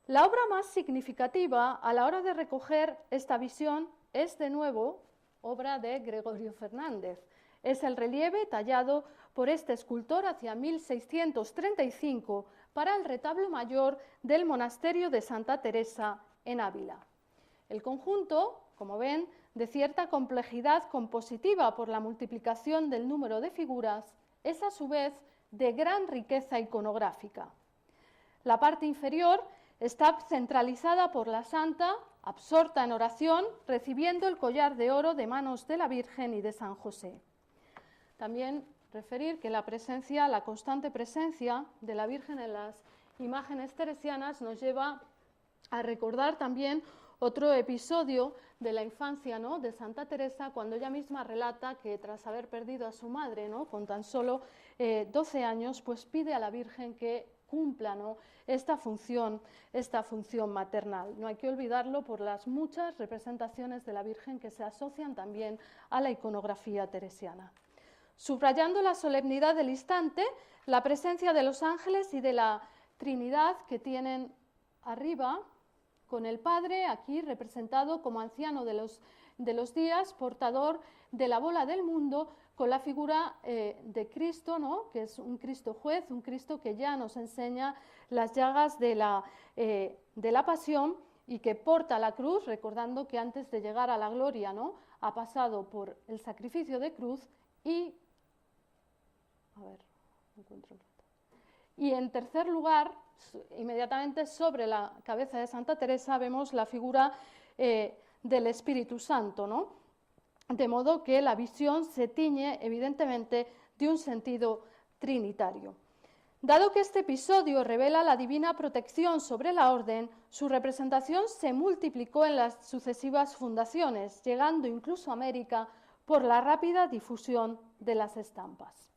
La obra más significativa a la hora de recoger esta visión es, de nuevo, obra de Gregorio Fernández. Es el relieve tallado por este escultor hacia 1635 para el retablo mayor del monasterio de Santa Teresa en Ávila. El conjunto, como ven, de cierta complejidad compositiva por la multiplicación del número de figuras, es a su vez de gran riqueza iconográfica. La parte inferior está centralizada por la santa, absorta en oración, recibiendo el collar de oro de manos de la Virgen y de San José. También referir que la constante presencia de la Virgen en las imágenes teresianas nos lleva a recordar también otro episodio de la infancia, ¿no?, de Santa Teresa, cuando ella misma relata que tras haber perdido a su madre, ¿no?, con tan solo 12 años, pues pide a la Virgen que cumpla, ¿no?, esta función maternal. No hay que olvidarlo por las muchas representaciones de la Virgen que se asocian también a la iconografía teresiana. Subrayando la solemnidad del instante, la presencia de los ángeles y de la Trinidad que tienen arriba, con el Padre aquí representado como anciano de los días, portador de la bola del mundo, con la figura de Cristo, ¿no?, que es un Cristo juez, un Cristo que ya nos enseña las llagas de la pasión y que porta la cruz, recordando que antes de llegar a la gloria, ¿no?, ha pasado por el sacrificio de cruz y en tercer lugar, inmediatamente sobre la cabeza de Santa Teresa vemos la figura del Espíritu Santo, ¿no?, de modo que la visión se tiñe evidentemente de un sentido trinitario. Dado que este episodio revela la divina protección sobre la orden, su representación se multiplicó en las sucesivas fundaciones, llegando incluso a América por la rápida difusión de las estampas.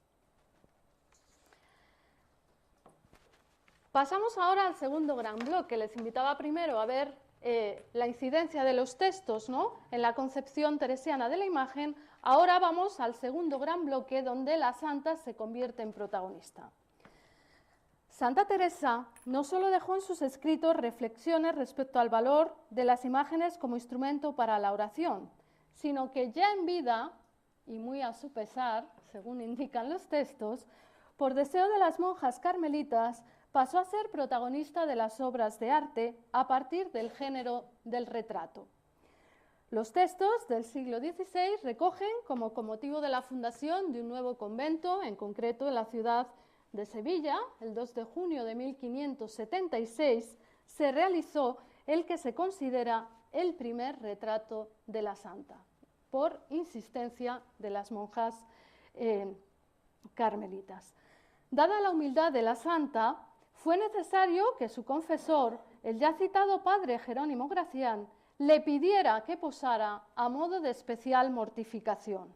Pasamos ahora al segundo gran bloque. Les invitaba primero a ver la incidencia de los textos, ¿no?, en la concepción teresiana de la imagen. Ahora vamos al segundo gran bloque, donde la santa se convierte en protagonista. Santa Teresa no solo dejó en sus escritos reflexiones respecto al valor de las imágenes como instrumento para la oración, sino que ya en vida, y muy a su pesar, según indican los textos, por deseo de las monjas carmelitas, pasó a ser protagonista de las obras de arte a partir del género del retrato. Los textos del siglo XVI recogen, como con motivo de la fundación de un nuevo convento, en concreto en la ciudad de Sevilla, el 2 de junio de 1576, se realizó el que se considera el primer retrato de la santa, por insistencia de las monjas carmelitas. Dada la humildad de la santa, fue necesario que su confesor, el ya citado padre Jerónimo Gracián, le pidiera que posara a modo de especial mortificación.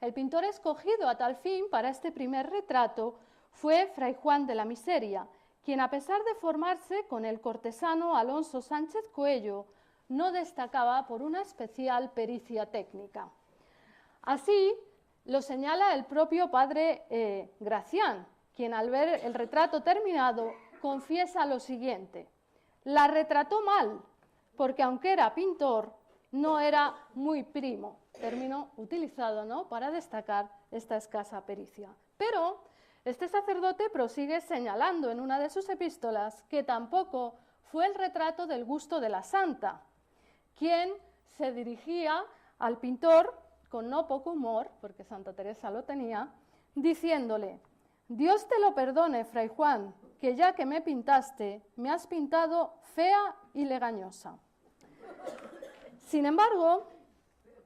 El pintor escogido a tal fin para este primer retrato fue Fray Juan de la Miseria, quien, a pesar de formarse con el cortesano Alonso Sánchez Coello, no destacaba por una especial pericia técnica. Así lo señala el propio padre Gracián, quien, al ver el retrato terminado, confiesa lo siguiente: la retrató mal, porque aunque era pintor, no era muy primo, término utilizado, ¿no?, para destacar esta escasa pericia. Pero este sacerdote prosigue señalando en una de sus epístolas que tampoco fue el retrato del gusto de la santa, quien se dirigía al pintor con no poco humor, porque Santa Teresa lo tenía, diciéndole: Dios te lo perdone, Fray Juan, que ya que me pintaste, me has pintado fea y legañosa. Sin embargo,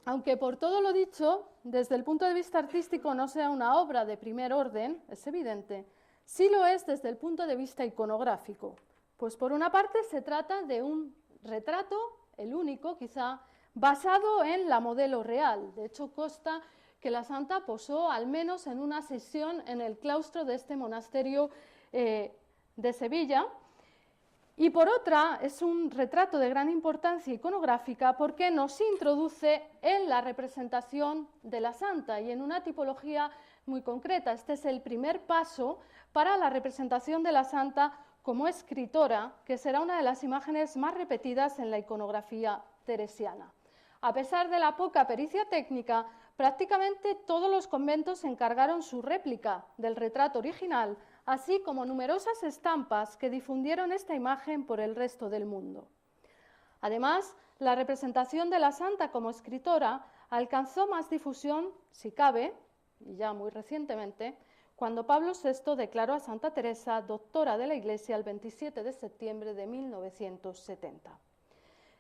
aunque por todo lo dicho, desde el punto de vista artístico no sea una obra de primer orden, es evidente, sí lo es desde el punto de vista iconográfico, pues por una parte se trata de un retrato, el único quizá, basado en la modelo real. De hecho, consta que la santa posó al menos en una sesión en el claustro de este monasterio de Sevilla. Y por otra, es un retrato de gran importancia iconográfica porque nos introduce en la representación de la santa y en una tipología muy concreta. Este es el primer paso para la representación de la santa como escritora, que será una de las imágenes más repetidas en la iconografía teresiana. A pesar de la poca pericia técnica, prácticamente todos los conventos encargaron su réplica del retrato original, así como numerosas estampas que difundieron esta imagen por el resto del mundo. Además, la representación de la santa como escritora alcanzó más difusión, si cabe, y ya muy recientemente, cuando Pablo VI declaró a Santa Teresa doctora de la Iglesia el 27 de septiembre de 1970.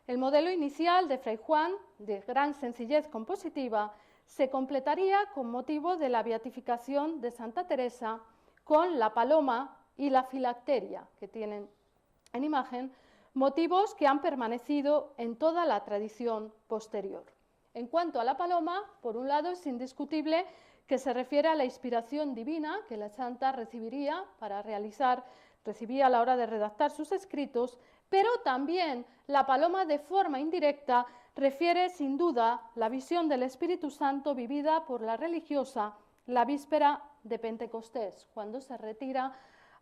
El modelo inicial de Fray Juan, de gran sencillez compositiva, se completaría con motivo de la beatificación de Santa Teresa con la paloma y la filacteria, que tienen en imagen, motivos que han permanecido en toda la tradición posterior. En cuanto a la paloma, por un lado es indiscutible que se refiere a la inspiración divina que la santa recibía a la hora de redactar sus escritos, pero también la paloma, de forma indirecta, refiere sin duda la visión del Espíritu Santo vivida por la religiosa la víspera de Pentecostés, cuando se retira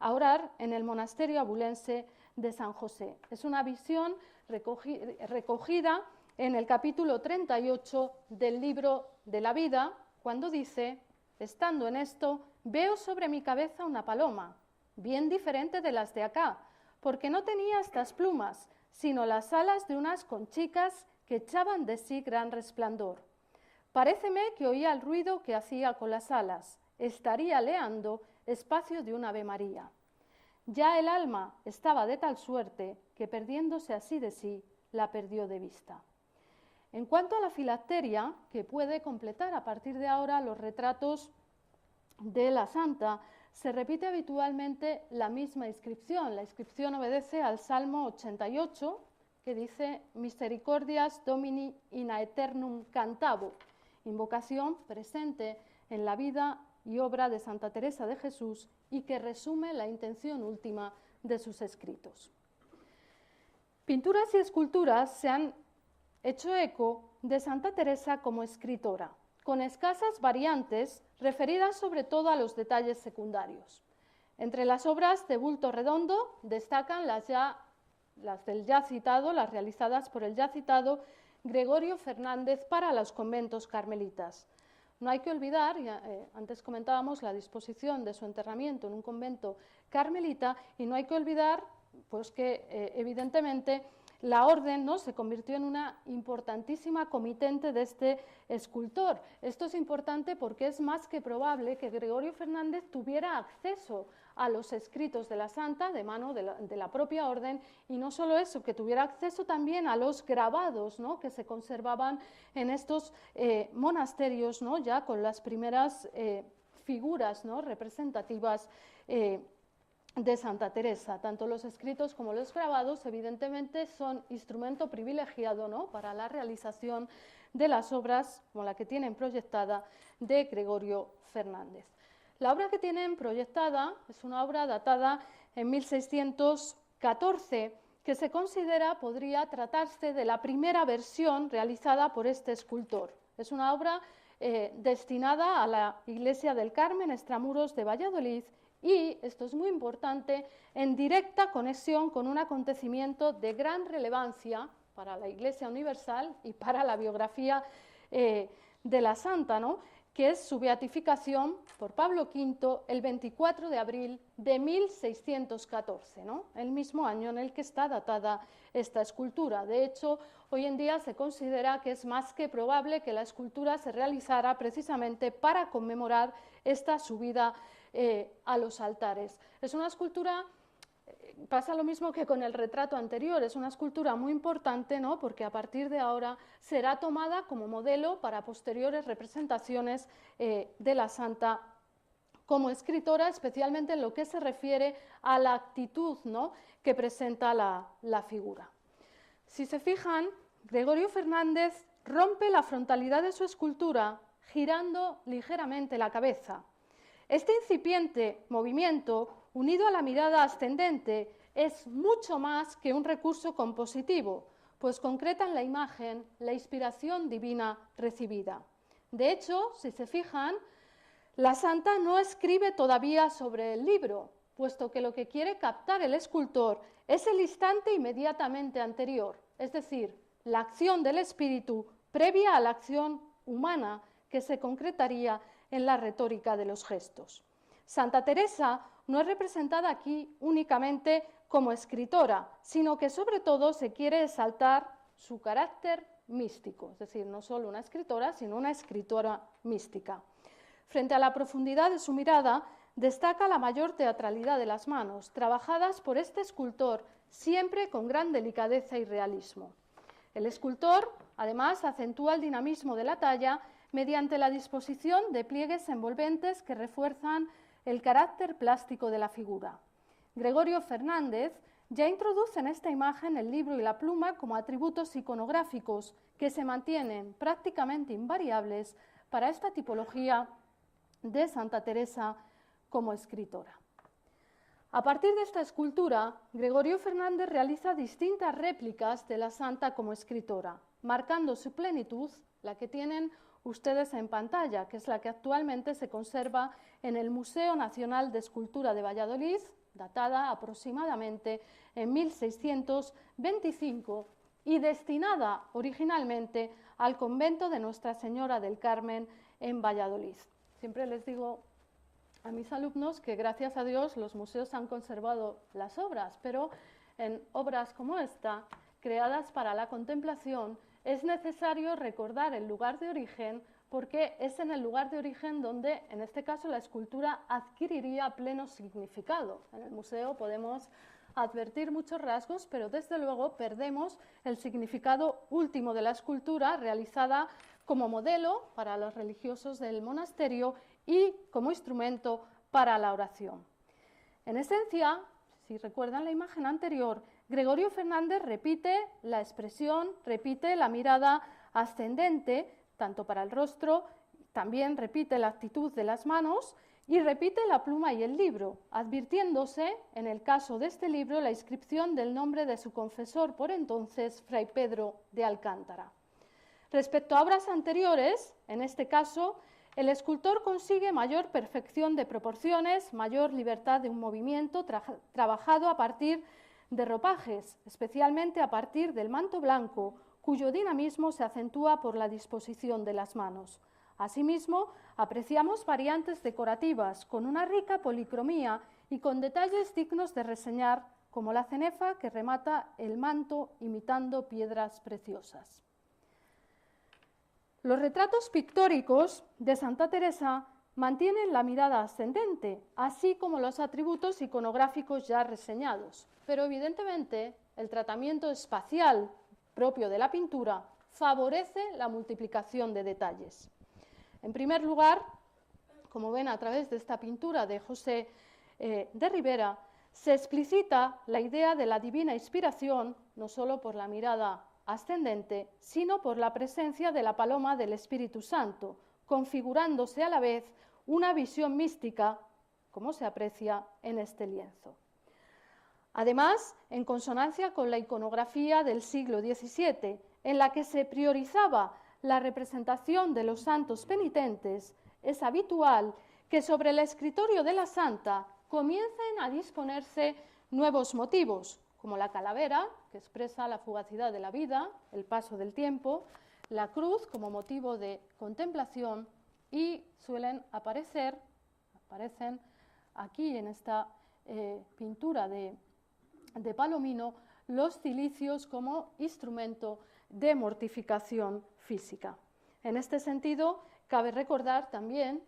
a orar en el monasterio abulense de San José. Es una visión recogida en el capítulo 38 del libro de la vida, cuando dice: estando en esto, veo sobre mi cabeza una paloma, bien diferente de las de acá, porque no tenía estas plumas, sino las alas de unas conchicas que echaban de sí gran resplandor. Paréceme que oía el ruido que hacía con las alas. Estaría leando espacio de un Ave María. Ya el alma estaba de tal suerte que, perdiéndose así de sí, la perdió de vista. En cuanto a la filacteria, que puede completar a partir de ahora los retratos de la santa, se repite habitualmente la misma inscripción. La inscripción obedece al Salmo 88, que dice Misericordias Domini in aeternum cantabo, invocación presente en la vida y obra de Santa Teresa de Jesús y que resume la intención última de sus escritos. Pinturas y esculturas se han hecho eco de Santa Teresa como escritora, con escasas variantes referidas sobre todo a los detalles secundarios. Entre las obras de bulto redondo destacan las del ya citado, las realizadas por el ya citado Gregorio Fernández para los conventos carmelitas. No hay que olvidar, antes comentábamos la disposición de su enterramiento en un convento carmelita, y no hay que olvidar pues, que evidentemente la orden, ¿no?, se convirtió en una importantísima comitente de este escultor. Esto es importante porque es más que probable que Gregorio Fernández tuviera acceso a los escritos de la santa de mano de la propia orden, y no solo eso, que tuviera acceso también a los grabados, ¿no?, que se conservaban en estos monasterios, ¿no?, ya con las primeras figuras, ¿no?, representativas de Santa Teresa. Tanto los escritos como los grabados evidentemente son instrumento privilegiado, ¿no?, para la realización de las obras como la que tienen proyectada de Gregorio Fernández. La obra que tienen proyectada es una obra datada en 1614 que se considera podría tratarse de la primera versión realizada por este escultor. Es una obra destinada a la Iglesia del Carmen, extramuros de Valladolid, y, esto es muy importante, en directa conexión con un acontecimiento de gran relevancia para la Iglesia Universal y para la biografía de la Santa, ¿no?, que es su beatificación por Pablo V el 24 de abril de 1614, ¿no?, el mismo año en el que está datada esta escultura. De hecho, hoy en día se considera que es más que probable que la escultura se realizara precisamente para conmemorar esta subida a los altares. Es una escultura, pasa lo mismo que con el retrato anterior, es una escultura muy importante, ¿no?, porque a partir de ahora será tomada como modelo para posteriores representaciones de la Santa como escritora, especialmente en lo que se refiere a la actitud, ¿no?, que presenta la figura. Si se fijan, Gregorio Fernández rompe la frontalidad de su escultura girando ligeramente la cabeza. Este incipiente movimiento, unido a la mirada ascendente, es mucho más que un recurso compositivo, pues concreta en la imagen la inspiración divina recibida. De hecho, si se fijan, la santa no escribe todavía sobre el libro, puesto que lo que quiere captar el escultor es el instante inmediatamente anterior, es decir, la acción del espíritu previa a la acción humana que se concretaría en la retórica de los gestos. Santa Teresa no es representada aquí únicamente como escritora, sino que sobre todo se quiere exaltar su carácter místico, es decir, no solo una escritora, sino una escritora mística. Frente a la profundidad de su mirada, destaca la mayor teatralidad de las manos, trabajadas por este escultor siempre con gran delicadeza y realismo. El escultor, además, acentúa el dinamismo de la talla mediante la disposición de pliegues envolventes que refuerzan el carácter plástico de la figura. Gregorio Fernández ya introduce en esta imagen el libro y la pluma como atributos iconográficos que se mantienen prácticamente invariables para esta tipología de Santa Teresa como escritora. A partir de esta escultura, Gregorio Fernández realiza distintas réplicas de la santa como escritora, marcando su plenitud, la que tienen ustedes en pantalla, que es la que actualmente se conserva en el Museo Nacional de Escultura de Valladolid, datada aproximadamente en 1625 y destinada originalmente al convento de Nuestra Señora del Carmen en Valladolid. Siempre les digo a mis alumnos que gracias a Dios los museos han conservado las obras, pero en obras como esta, creadas para la contemplación, es necesario recordar el lugar de origen, porque es en el lugar de origen donde, en este caso, la escultura adquiriría pleno significado. En el museo podemos advertir muchos rasgos, pero desde luego perdemos el significado último de la escultura, realizada como modelo para los religiosos del monasterio y como instrumento para la oración. En esencia, si recuerdan la imagen anterior, Gregorio Fernández repite la expresión, repite la mirada ascendente, tanto para el rostro, también repite la actitud de las manos y repite la pluma y el libro, advirtiéndose, en el caso de este libro, la inscripción del nombre de su confesor por entonces, Fray Pedro de Alcántara. Respecto a obras anteriores, en este caso, el escultor consigue mayor perfección de proporciones, mayor libertad de un movimiento trabajado a partir de ropajes, especialmente a partir del manto blanco, cuyo dinamismo se acentúa por la disposición de las manos. Asimismo, apreciamos variantes decorativas con una rica policromía y con detalles dignos de reseñar, como la cenefa que remata el manto imitando piedras preciosas. Los retratos pictóricos de Santa Teresa mantienen la mirada ascendente, así como los atributos iconográficos ya reseñados, pero evidentemente el tratamiento espacial propio de la pintura favorece la multiplicación de detalles. En primer lugar, como ven a través de esta pintura de José de Ribera, se explicita la idea de la divina inspiración, no solo por la mirada ascendente, sino por la presencia de la paloma del Espíritu Santo, configurándose a la vez una visión mística, como se aprecia en este lienzo. Además, en consonancia con la iconografía del siglo XVII, en la que se priorizaba la representación de los santos penitentes, es habitual que sobre el escritorio de la santa comiencen a disponerse nuevos motivos, como la calavera, que expresa la fugacidad de la vida, el paso del tiempo, la cruz como motivo de contemplación y suelen aparecen aquí en esta pintura de Palomino los cilicios como instrumento de mortificación física. En este sentido, cabe recordar también,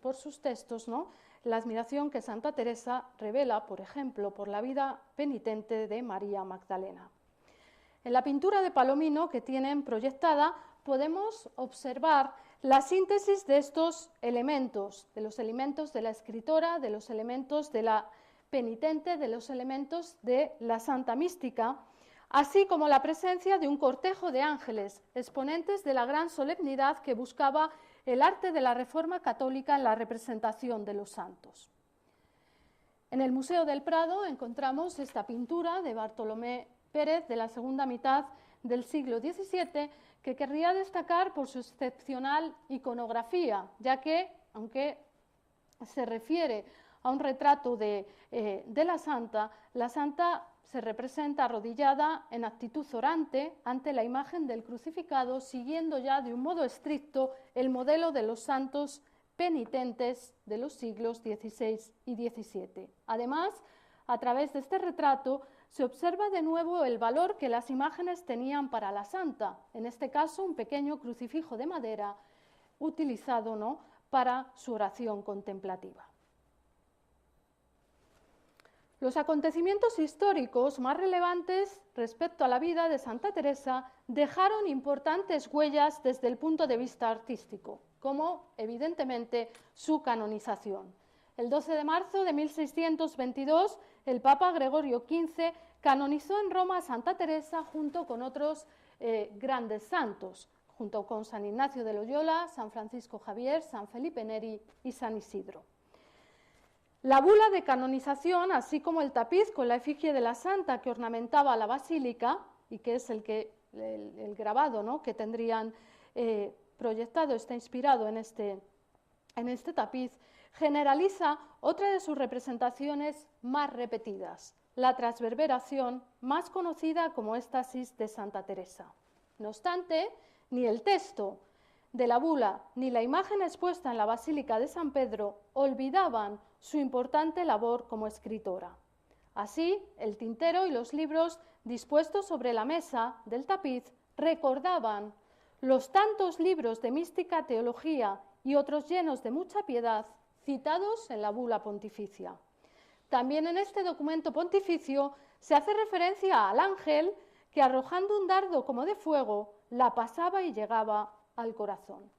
por sus textos, ¿no?, la admiración que Santa Teresa revela, por ejemplo, por la vida penitente de María Magdalena. En la pintura de Palomino que tienen proyectada podemos observar la síntesis de estos elementos, de los elementos de la escritora, de los elementos de la penitente, de los elementos de la santa mística, así como la presencia de un cortejo de ángeles, exponentes de la gran solemnidad que buscaba el arte de la Reforma católica en la representación de los santos. En el Museo del Prado encontramos esta pintura de Bartolomé Pérez de la segunda mitad del siglo XVII, que querría destacar por su excepcional iconografía, ya que, aunque se refiere a un retrato de la santa se representa arrodillada en actitud orante ante la imagen del crucificado, siguiendo ya de un modo estricto el modelo de los santos penitentes de los siglos XVI y XVII. Además, a través de este retrato se observa de nuevo el valor que las imágenes tenían para la santa, en este caso un pequeño crucifijo de madera utilizado, ¿no?, para su oración contemplativa. Los acontecimientos históricos más relevantes respecto a la vida de Santa Teresa dejaron importantes huellas desde el punto de vista artístico, como evidentemente su canonización. El 12 de marzo de 1622, el Papa Gregorio XV canonizó en Roma a Santa Teresa junto con otros grandes santos, junto con San Ignacio de Loyola, San Francisco Javier, San Felipe Neri y San Isidro. La bula de canonización, así como el tapiz con la efigie de la santa que ornamentaba la basílica, y que es el grabado, ¿no?, que tendrían proyectado, está inspirado en este tapiz, generaliza otra de sus representaciones más repetidas, la transverberación, más conocida como éxtasis de Santa Teresa. No obstante, ni el texto de la bula ni la imagen expuesta en la Basílica de San Pedro olvidaban su importante labor como escritora. Así, el tintero y los libros dispuestos sobre la mesa del tapiz recordaban los tantos libros de mística, teología y otros llenos de mucha piedad citados en la bula pontificia. También en este documento pontificio se hace referencia al ángel que, arrojando un dardo como de fuego, la pasaba y llegaba al corazón.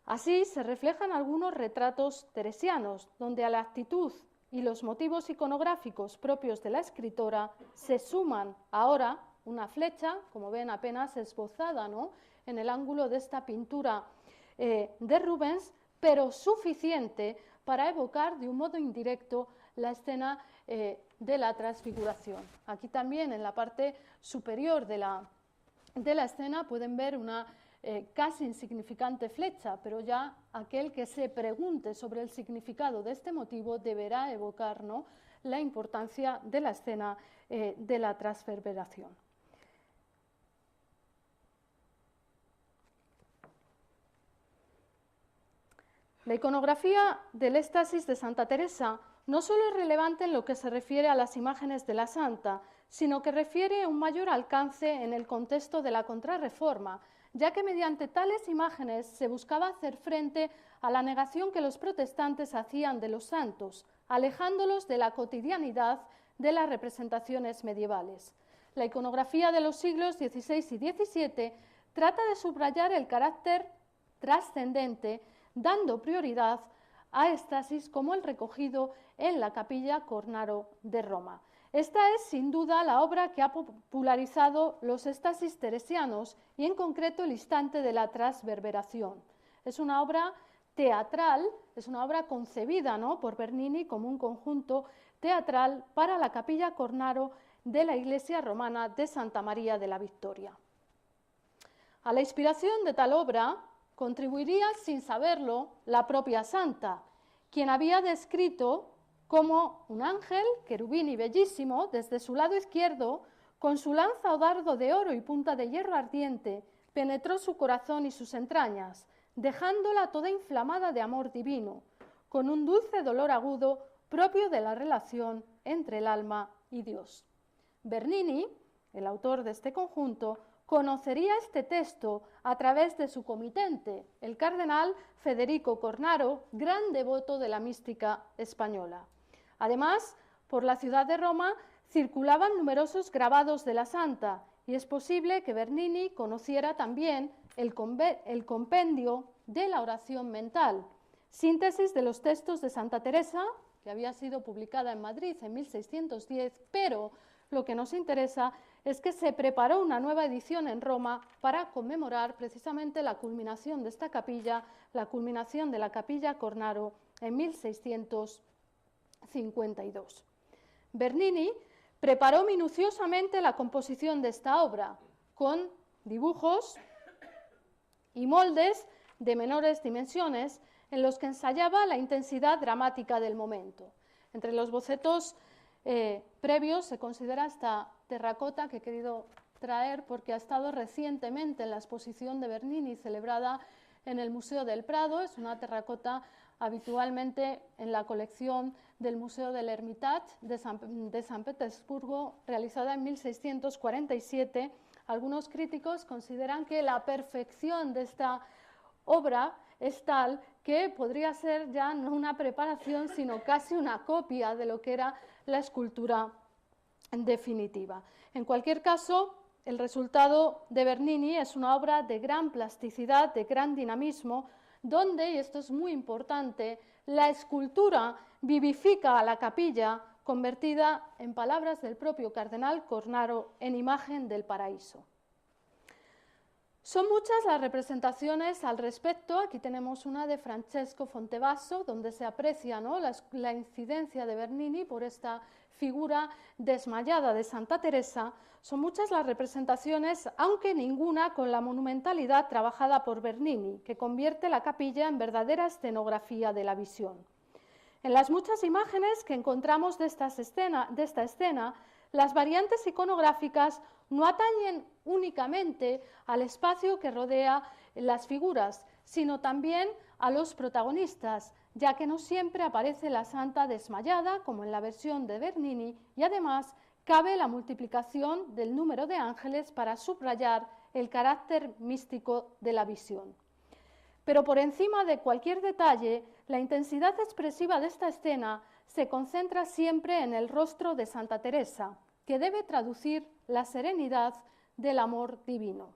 Así se reflejan algunos retratos teresianos, donde a la actitud y los motivos iconográficos propios de la escritora se suman ahora una flecha, como ven apenas esbozada, ¿no?, en el ángulo de esta pintura de Rubens, pero suficiente para evocar de un modo indirecto la escena de la transfiguración. Aquí también en la parte superior de la escena pueden ver una casi insignificante flecha, pero ya aquel que se pregunte sobre el significado de este motivo deberá evocar, ¿no?, la importancia de la escena de la transverberación. La iconografía del éxtasis de Santa Teresa no solo es relevante en lo que se refiere a las imágenes de la santa, sino que refiere un mayor alcance en el contexto de la Contrarreforma, ya que mediante tales imágenes se buscaba hacer frente a la negación que los protestantes hacían de los santos, alejándolos de la cotidianidad de las representaciones medievales. La iconografía de los siglos XVI y XVII trata de subrayar el carácter trascendente, dando prioridad a éxtasis como el recogido en la Capilla Cornaro de Roma. Esta es, sin duda, la obra que ha popularizado los éxtasis teresianos y, en concreto, el instante de la transverberación. Es una obra teatral, es una obra concebida, ¿no?, por Bernini como un conjunto teatral para la Capilla Cornaro de la iglesia romana de Santa María de la Victoria. A la inspiración de tal obra contribuiría, sin saberlo, la propia santa, quien había descrito como un ángel, querubín y bellísimo, desde su lado izquierdo, con su lanza o dardo de oro y punta de hierro ardiente, penetró su corazón y sus entrañas, dejándola toda inflamada de amor divino, con un dulce dolor agudo propio de la relación entre el alma y Dios. Bernini, el autor de este conjunto, conocería este texto a través de su comitente, el cardenal Federico Cornaro, gran devoto de la mística española. Además, por la ciudad de Roma circulaban numerosos grabados de la santa y es posible que Bernini conociera también el compendio de la oración mental, síntesis de los textos de Santa Teresa, que había sido publicada en Madrid en 1610, pero lo que nos interesa es que se preparó una nueva edición en Roma para conmemorar precisamente la culminación de esta capilla, la culminación de la Capilla Cornaro en 1652. Bernini preparó minuciosamente la composición de esta obra, con dibujos y moldes de menores dimensiones en los que ensayaba la intensidad dramática del momento. Entre los bocetos previos se considera esta terracota que he querido traer porque ha estado recientemente en la exposición de Bernini celebrada en el Museo del Prado. Es una terracota habitualmente en la colección del Museo del Hermitage de San Petersburgo, realizada en 1647. Algunos críticos consideran que la perfección de esta obra es tal que podría ser ya no una preparación, sino casi una copia de lo que era la escultura definitiva. En cualquier caso, el resultado de Bernini es una obra de gran plasticidad, de gran dinamismo, donde, y esto es muy importante, la escultura vivifica a la capilla, convertida, en palabras del propio cardenal Cornaro, en imagen del paraíso. Son muchas las representaciones al respecto. Aquí tenemos una de Francesco Fontevaso, donde se aprecia, ¿no?, la incidencia de Bernini por esta figura desmayada de Santa Teresa. Son muchas las representaciones, aunque ninguna con la monumentalidad trabajada por Bernini, que convierte la capilla en verdadera escenografía de la visión. En las muchas imágenes que encontramos de esta escena, las variantes iconográficas no atañen únicamente al espacio que rodea las figuras, sino también a los protagonistas, ya que no siempre aparece la santa desmayada, como en la versión de Bernini, y además cabe la multiplicación del número de ángeles para subrayar el carácter místico de la visión. Pero por encima de cualquier detalle, la intensidad expresiva de esta escena se concentra siempre en el rostro de Santa Teresa, que debe traducir la serenidad del amor divino.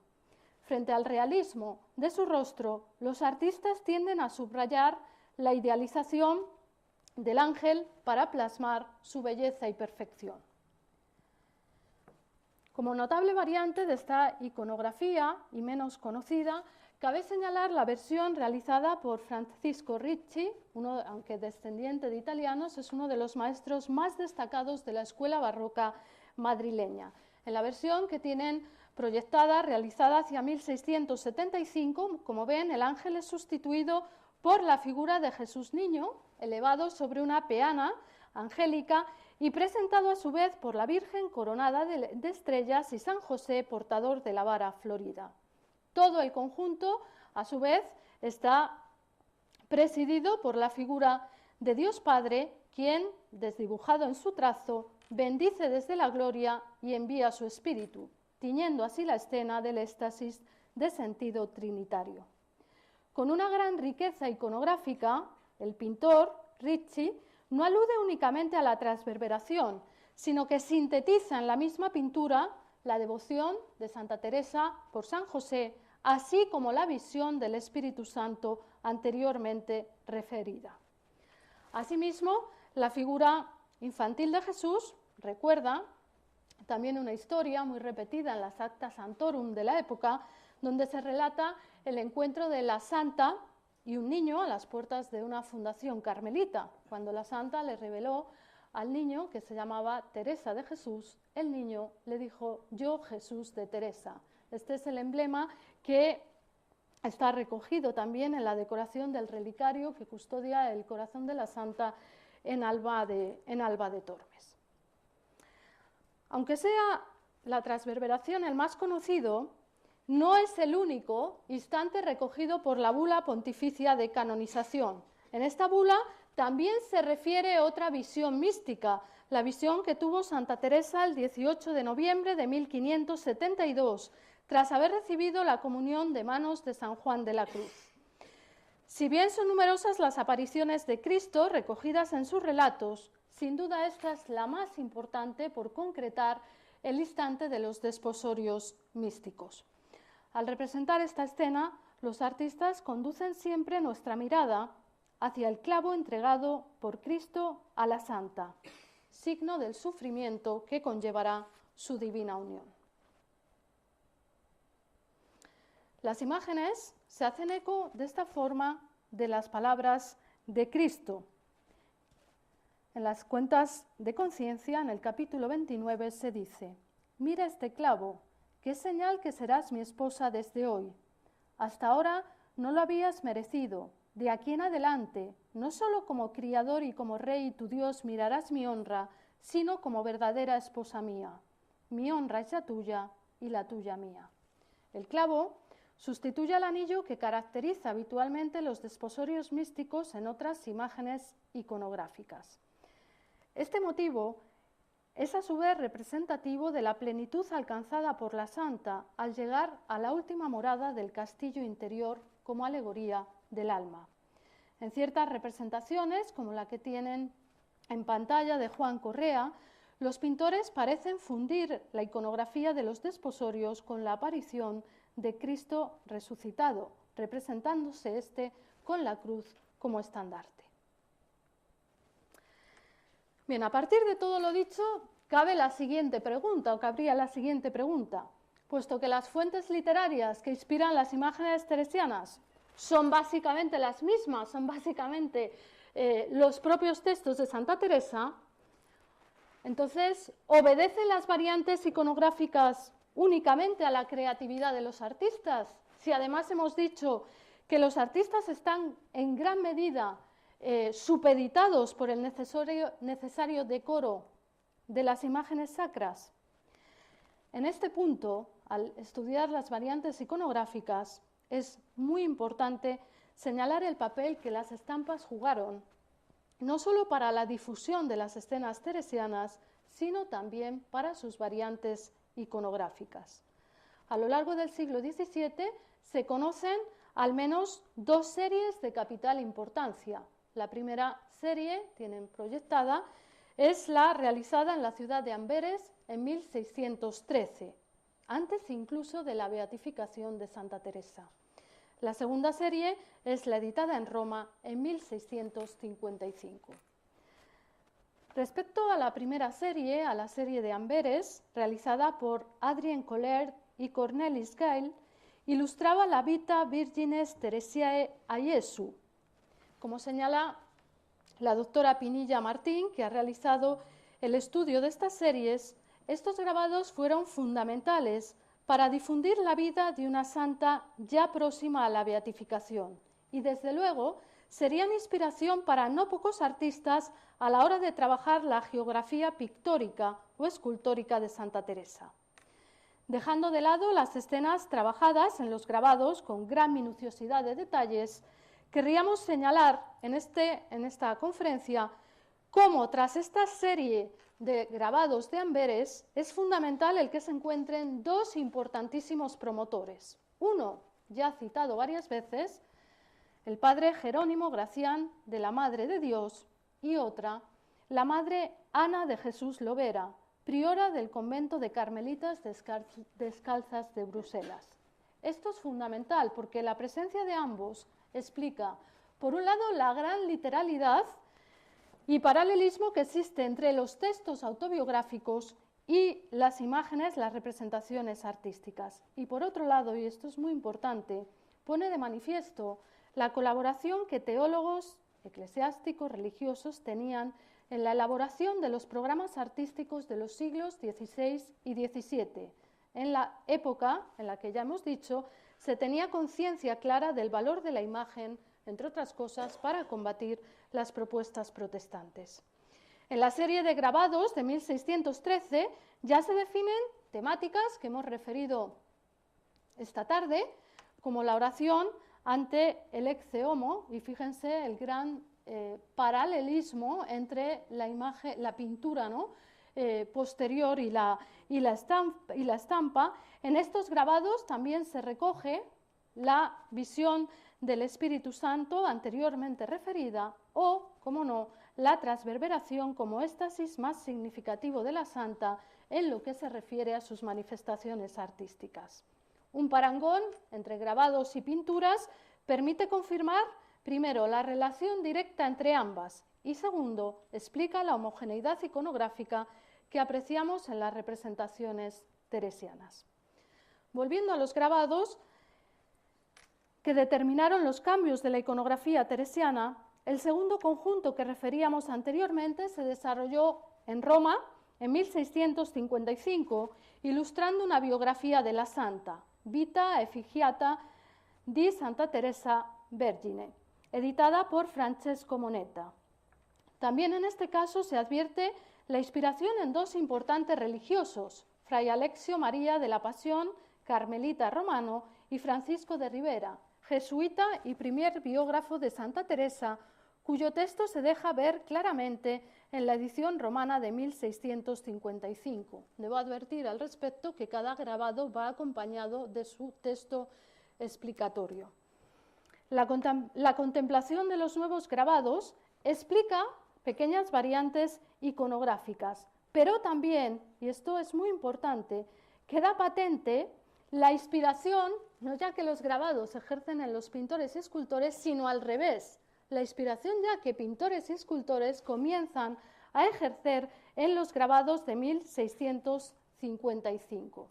Frente al realismo de su rostro, los artistas tienden a subrayar la idealización del ángel para plasmar su belleza y perfección. Como notable variante de esta iconografía, y menos conocida, cabe señalar la versión realizada por Francisco Ricci, aunque descendiente de italianos, es uno de los maestros más destacados de la escuela barroca madrileña. En la versión que tienen proyectada, realizada hacia 1675, como ven, el ángel es sustituido por la figura de Jesús Niño, elevado sobre una peana angélica y presentado a su vez por la Virgen coronada de estrellas y San José portador de la vara florida. Todo el conjunto, a su vez, está presidido por la figura de Dios Padre, quien, desdibujado en su trazo, bendice desde la gloria y envía su espíritu, tiñendo así la escena del éxtasis de sentido trinitario. Con una gran riqueza iconográfica, el pintor Ricci no alude únicamente a la transverberación, sino que sintetiza en la misma pintura la devoción de Santa Teresa por San José, así como la visión del Espíritu Santo anteriormente referida. Asimismo, la figura infantil de Jesús recuerda también una historia muy repetida en las Acta Sanctorum de la época, donde se relata el encuentro de la santa y un niño a las puertas de una fundación carmelita, cuando la santa le reveló al niño, que se llamaba Teresa de Jesús, el niño le dijo: yo Jesús de Teresa. Este es el emblema que está recogido también en la decoración del relicario que custodia el corazón de la santa en Alba de Tormes. Aunque sea la transverberación el más conocido, no es el único instante recogido por la bula pontificia de canonización. En esta bula también se refiere otra visión mística, la visión que tuvo Santa Teresa el 18 de noviembre de 1572, tras haber recibido la comunión de manos de San Juan de la Cruz. Si bien son numerosas las apariciones de Cristo recogidas en sus relatos, sin duda esta es la más importante por concretar el instante de los desposorios místicos. Al representar esta escena, los artistas conducen siempre nuestra mirada hacia el clavo entregado por Cristo a la Santa, signo del sufrimiento que conllevará su divina unión. Las imágenes se hacen eco de esta forma de las palabras de Cristo. En las cuentas de conciencia, en el capítulo 29, se dice: mira este clavo, que es señal que serás mi esposa desde hoy. Hasta ahora no lo habías merecido. De aquí en adelante, no solo como criador y como rey tu Dios mirarás mi honra, sino como verdadera esposa mía. Mi honra es la tuya y la tuya mía. El clavo sustituye al anillo que caracteriza habitualmente los desposorios místicos en otras imágenes iconográficas. Este motivo es a su vez representativo de la plenitud alcanzada por la santa al llegar a la última morada del castillo interior como alegoría del alma. En ciertas representaciones, como la que tienen en pantalla de Juan Correa, los pintores parecen fundir la iconografía de los desposorios con la aparición de Cristo resucitado, representándose este con la cruz como estandarte. Bien, a partir de todo lo dicho, cabría la siguiente pregunta, puesto que las fuentes literarias que inspiran las imágenes teresianas son básicamente las mismas, son básicamente los propios textos de Santa Teresa, entonces, ¿obedecen las variantes iconográficas únicamente a la creatividad de los artistas? Si además hemos dicho que los artistas están en gran medida supeditados por el necesario decoro de las imágenes sacras. En este punto, al estudiar las variantes iconográficas, es muy importante señalar el papel que las estampas jugaron, no solo para la difusión de las escenas teresianas, sino también para sus variantes iconográficas. A lo largo del siglo XVII se conocen al menos dos series de capital importancia. La primera serie, tienen proyectada, es la realizada en la ciudad de Amberes en 1613. antes incluso de la beatificación de Santa Teresa. La segunda serie es la editada en Roma en 1655. Respecto a la primera serie, a la serie de Amberes, realizada por Adrien Collert y Cornelis Gail, ilustraba la Vita Virgines Teresiae a Jesu, como señala la doctora Pinilla Martín, que ha realizado el estudio de estas series. Estos grabados fueron fundamentales para difundir la vida de una santa ya próxima a la beatificación y, desde luego, serían inspiración para no pocos artistas a la hora de trabajar la geografía pictórica o escultórica de Santa Teresa. Dejando de lado las escenas trabajadas en los grabados con gran minuciosidad de detalles, querríamos señalar en esta conferencia cómo tras esta serie de grabados de Amberes es fundamental el que se encuentren dos importantísimos promotores. Uno, ya citado varias veces, el padre Jerónimo Gracián de la Madre de Dios, y otra, la madre Ana de Jesús Lovera, priora del convento de Carmelitas Descalzas de Bruselas. Esto es fundamental porque la presencia de ambos explica, por un lado, la gran literalidad y paralelismo que existe entre los textos autobiográficos y las imágenes, las representaciones artísticas. Y por otro lado, y esto es muy importante, pone de manifiesto la colaboración que teólogos, eclesiásticos, religiosos tenían en la elaboración de los programas artísticos de los siglos XVI y XVII. En la época en la que ya hemos dicho, se tenía conciencia clara del valor de la imagen, entre otras cosas, para combatir las propuestas protestantes. En la serie de grabados de 1613 ya se definen temáticas que hemos referido esta tarde, como la oración ante el ecce homo, y fíjense el gran paralelismo entre la imagen, la pintura, ¿no? Posterior y la estampa. En estos grabados también se recoge la visión del Espíritu Santo anteriormente referida o, como no, la transverberación como éxtasis más significativo de la santa en lo que se refiere a sus manifestaciones artísticas. Un parangón entre grabados y pinturas permite confirmar, primero, la relación directa entre ambas y, segundo, explica la homogeneidad iconográfica que apreciamos en las representaciones teresianas. Volviendo a los grabados que determinaron los cambios de la iconografía teresiana, el segundo conjunto que referíamos anteriormente se desarrolló en Roma en 1655, ilustrando una biografía de la santa, Vita Effigiata di Santa Teresa Vergine, editada por Francesco Moneta. También en este caso se advierte la inspiración en dos importantes religiosos, Fray Alexio María de la Pasión, carmelita romano, y Francisco de Ribera, jesuita y primer biógrafo de Santa Teresa, cuyo texto se deja ver claramente en la edición romana de 1655. Debo advertir al respecto que cada grabado va acompañado de su texto explicatorio. La contemplación de los nuevos grabados explica pequeñas variantes iconográficas, pero también, y esto es muy importante, queda patente la inspiración, no ya que los grabados ejercen en los pintores y escultores, sino al revés, la inspiración ya que pintores y escultores comienzan a ejercer en los grabados de 1655.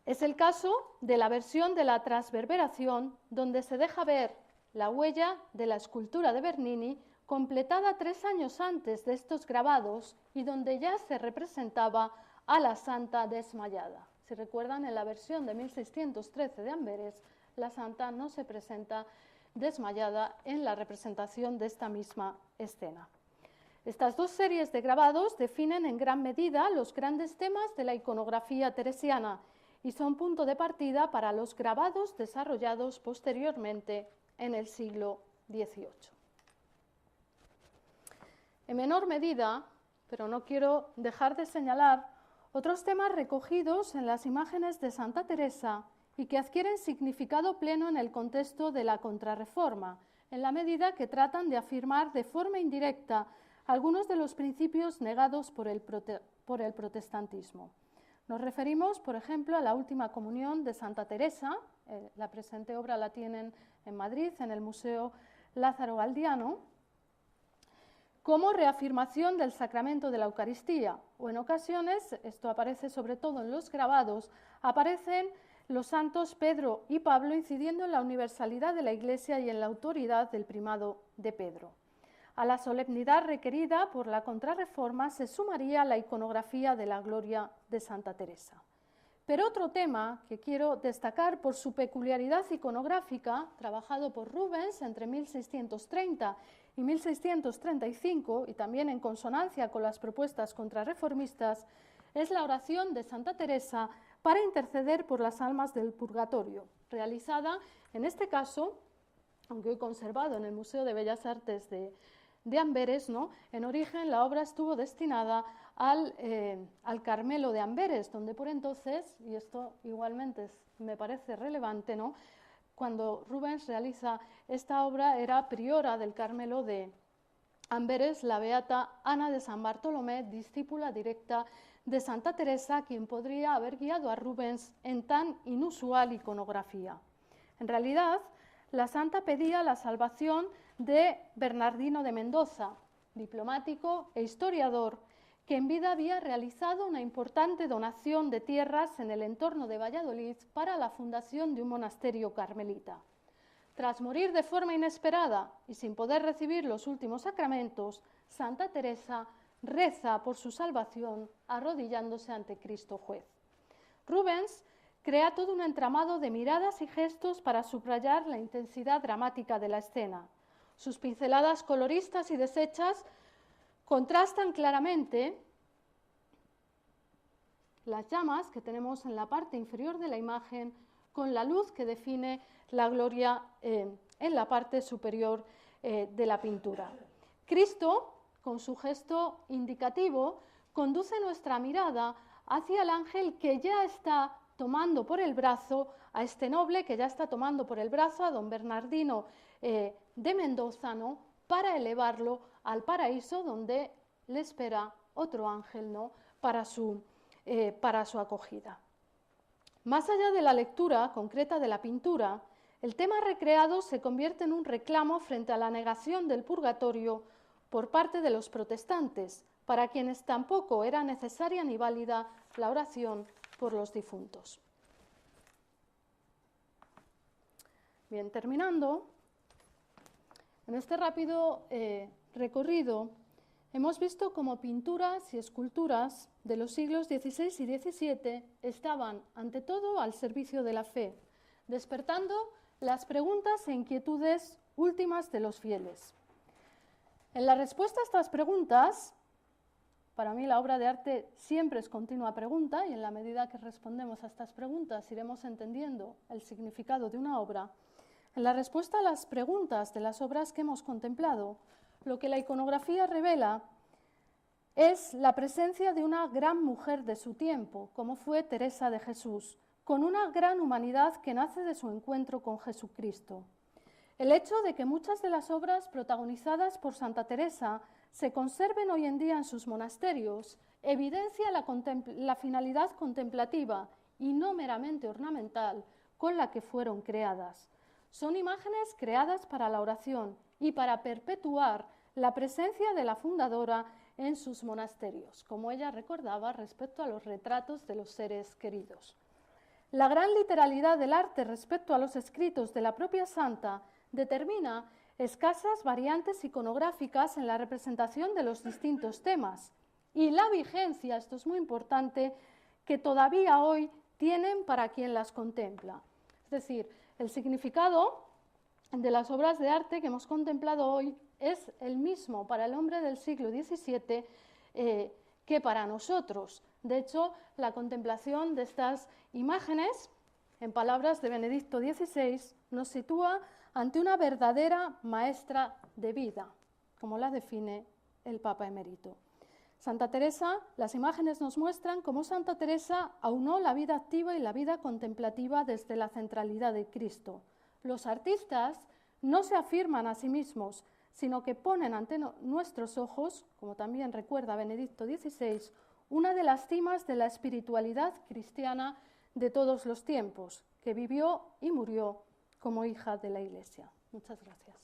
Es el caso de la versión de la transverberación, donde se deja ver la huella de la escultura de Bernini, completada 3 años antes de estos grabados y donde ya se representaba a la santa desmayada. Si recuerdan, en la versión de 1613 de Amberes, la santa no se presenta desmayada en la representación de esta misma escena. Estas dos series de grabados definen en gran medida los grandes temas de la iconografía teresiana y son punto de partida para los grabados desarrollados posteriormente en el siglo XVIII. En menor medida, pero no quiero dejar de señalar, otros temas recogidos en las imágenes de Santa Teresa y que adquieren significado pleno en el contexto de la Contrarreforma, en la medida que tratan de afirmar de forma indirecta algunos de los principios negados por el protestantismo. Nos referimos, por ejemplo, a la Última Comunión de Santa Teresa. La presente obra la tienen en Madrid, en el Museo Lázaro Galdiano, como reafirmación del sacramento de la Eucaristía, o en ocasiones, esto aparece sobre todo en los grabados, aparecen los santos Pedro y Pablo incidiendo en la universalidad de la Iglesia y en la autoridad del primado de Pedro. A la solemnidad requerida por la Contrarreforma se sumaría la iconografía de la gloria de Santa Teresa. Pero otro tema que quiero destacar por su peculiaridad iconográfica, trabajado por Rubens entre 1630 y 1635, y también en consonancia con las propuestas contrarreformistas, es la oración de Santa Teresa para interceder por las almas del purgatorio, realizada, en este caso, aunque hoy conservado en el Museo de Bellas Artes de Amberes, ¿no? En origen la obra estuvo destinada al Carmelo de Amberes, donde por entonces, y esto igualmente me parece relevante, ¿no? Cuando Rubens realiza esta obra era priora del Carmelo de Amberes, la beata Ana de San Bartolomé, discípula directa de Santa Teresa, quien podría haber guiado a Rubens en tan inusual iconografía. En realidad, la santa pedía la salvación de Bernardino de Mendoza, diplomático e historiador, que en vida había realizado una importante donación de tierras en el entorno de Valladolid para la fundación de un monasterio carmelita. Tras morir de forma inesperada y sin poder recibir los últimos sacramentos, Santa Teresa reza por su salvación arrodillándose ante Cristo juez. Rubens crea todo un entramado de miradas y gestos para subrayar la intensidad dramática de la escena. Sus pinceladas coloristas y deshechas contrastan claramente las llamas que tenemos en la parte inferior de la imagen con la luz que define la gloria en la parte superior de la pintura. Cristo, con su gesto indicativo, conduce nuestra mirada hacia el ángel que ya está tomando por el brazo a este noble, que ya está tomando por el brazo a don Bernardino de Mendoza, ¿no? Para elevarlo al paraíso, donde le espera otro ángel, ¿no? para su acogida. Más allá de la lectura concreta de la pintura, el tema recreado se convierte en un reclamo frente a la negación del purgatorio por parte de los protestantes, para quienes tampoco era necesaria ni válida la oración por los difuntos. Bien, terminando, en este rápido recorrido hemos visto cómo pinturas y esculturas de los siglos XVI y XVII estaban, ante todo, al servicio de la fe, despertando las preguntas e inquietudes últimas de los fieles. En la respuesta a estas preguntas, para mí la obra de arte siempre es continua pregunta, y en la medida que respondemos a estas preguntas iremos entendiendo el significado de una obra. En la respuesta a las preguntas de las obras que hemos contemplado, lo que la iconografía revela es la presencia de una gran mujer de su tiempo, como fue Teresa de Jesús, con una gran humanidad que nace de su encuentro con Jesucristo. El hecho de que muchas de las obras protagonizadas por Santa Teresa se conserven hoy en día en sus monasterios evidencia la finalidad contemplativa y no meramente ornamental con la que fueron creadas. Son imágenes creadas para la oración y para perpetuar la presencia de la fundadora en sus monasterios, como ella recordaba respecto a los retratos de los seres queridos. La gran literalidad del arte respecto a los escritos de la propia santa determina escasas variantes iconográficas en la representación de los distintos temas y la vigencia, esto es muy importante, que todavía hoy tienen para quien las contempla. Es decir, el significado de las obras de arte que hemos contemplado hoy es el mismo para el hombre del siglo XVII que para nosotros. De hecho, la contemplación de estas imágenes, en palabras de Benedicto XVI, nos sitúa ante una verdadera maestra de vida, como la define el Papa emérito. Santa Teresa, las imágenes nos muestran cómo Santa Teresa aunó la vida activa y la vida contemplativa desde la centralidad de Cristo. Los artistas no se afirman a sí mismos, sino que ponen ante nuestros ojos, como también recuerda Benedicto XVI, una de las cimas de la espiritualidad cristiana de todos los tiempos, que vivió y murió como hija de la Iglesia. Muchas gracias.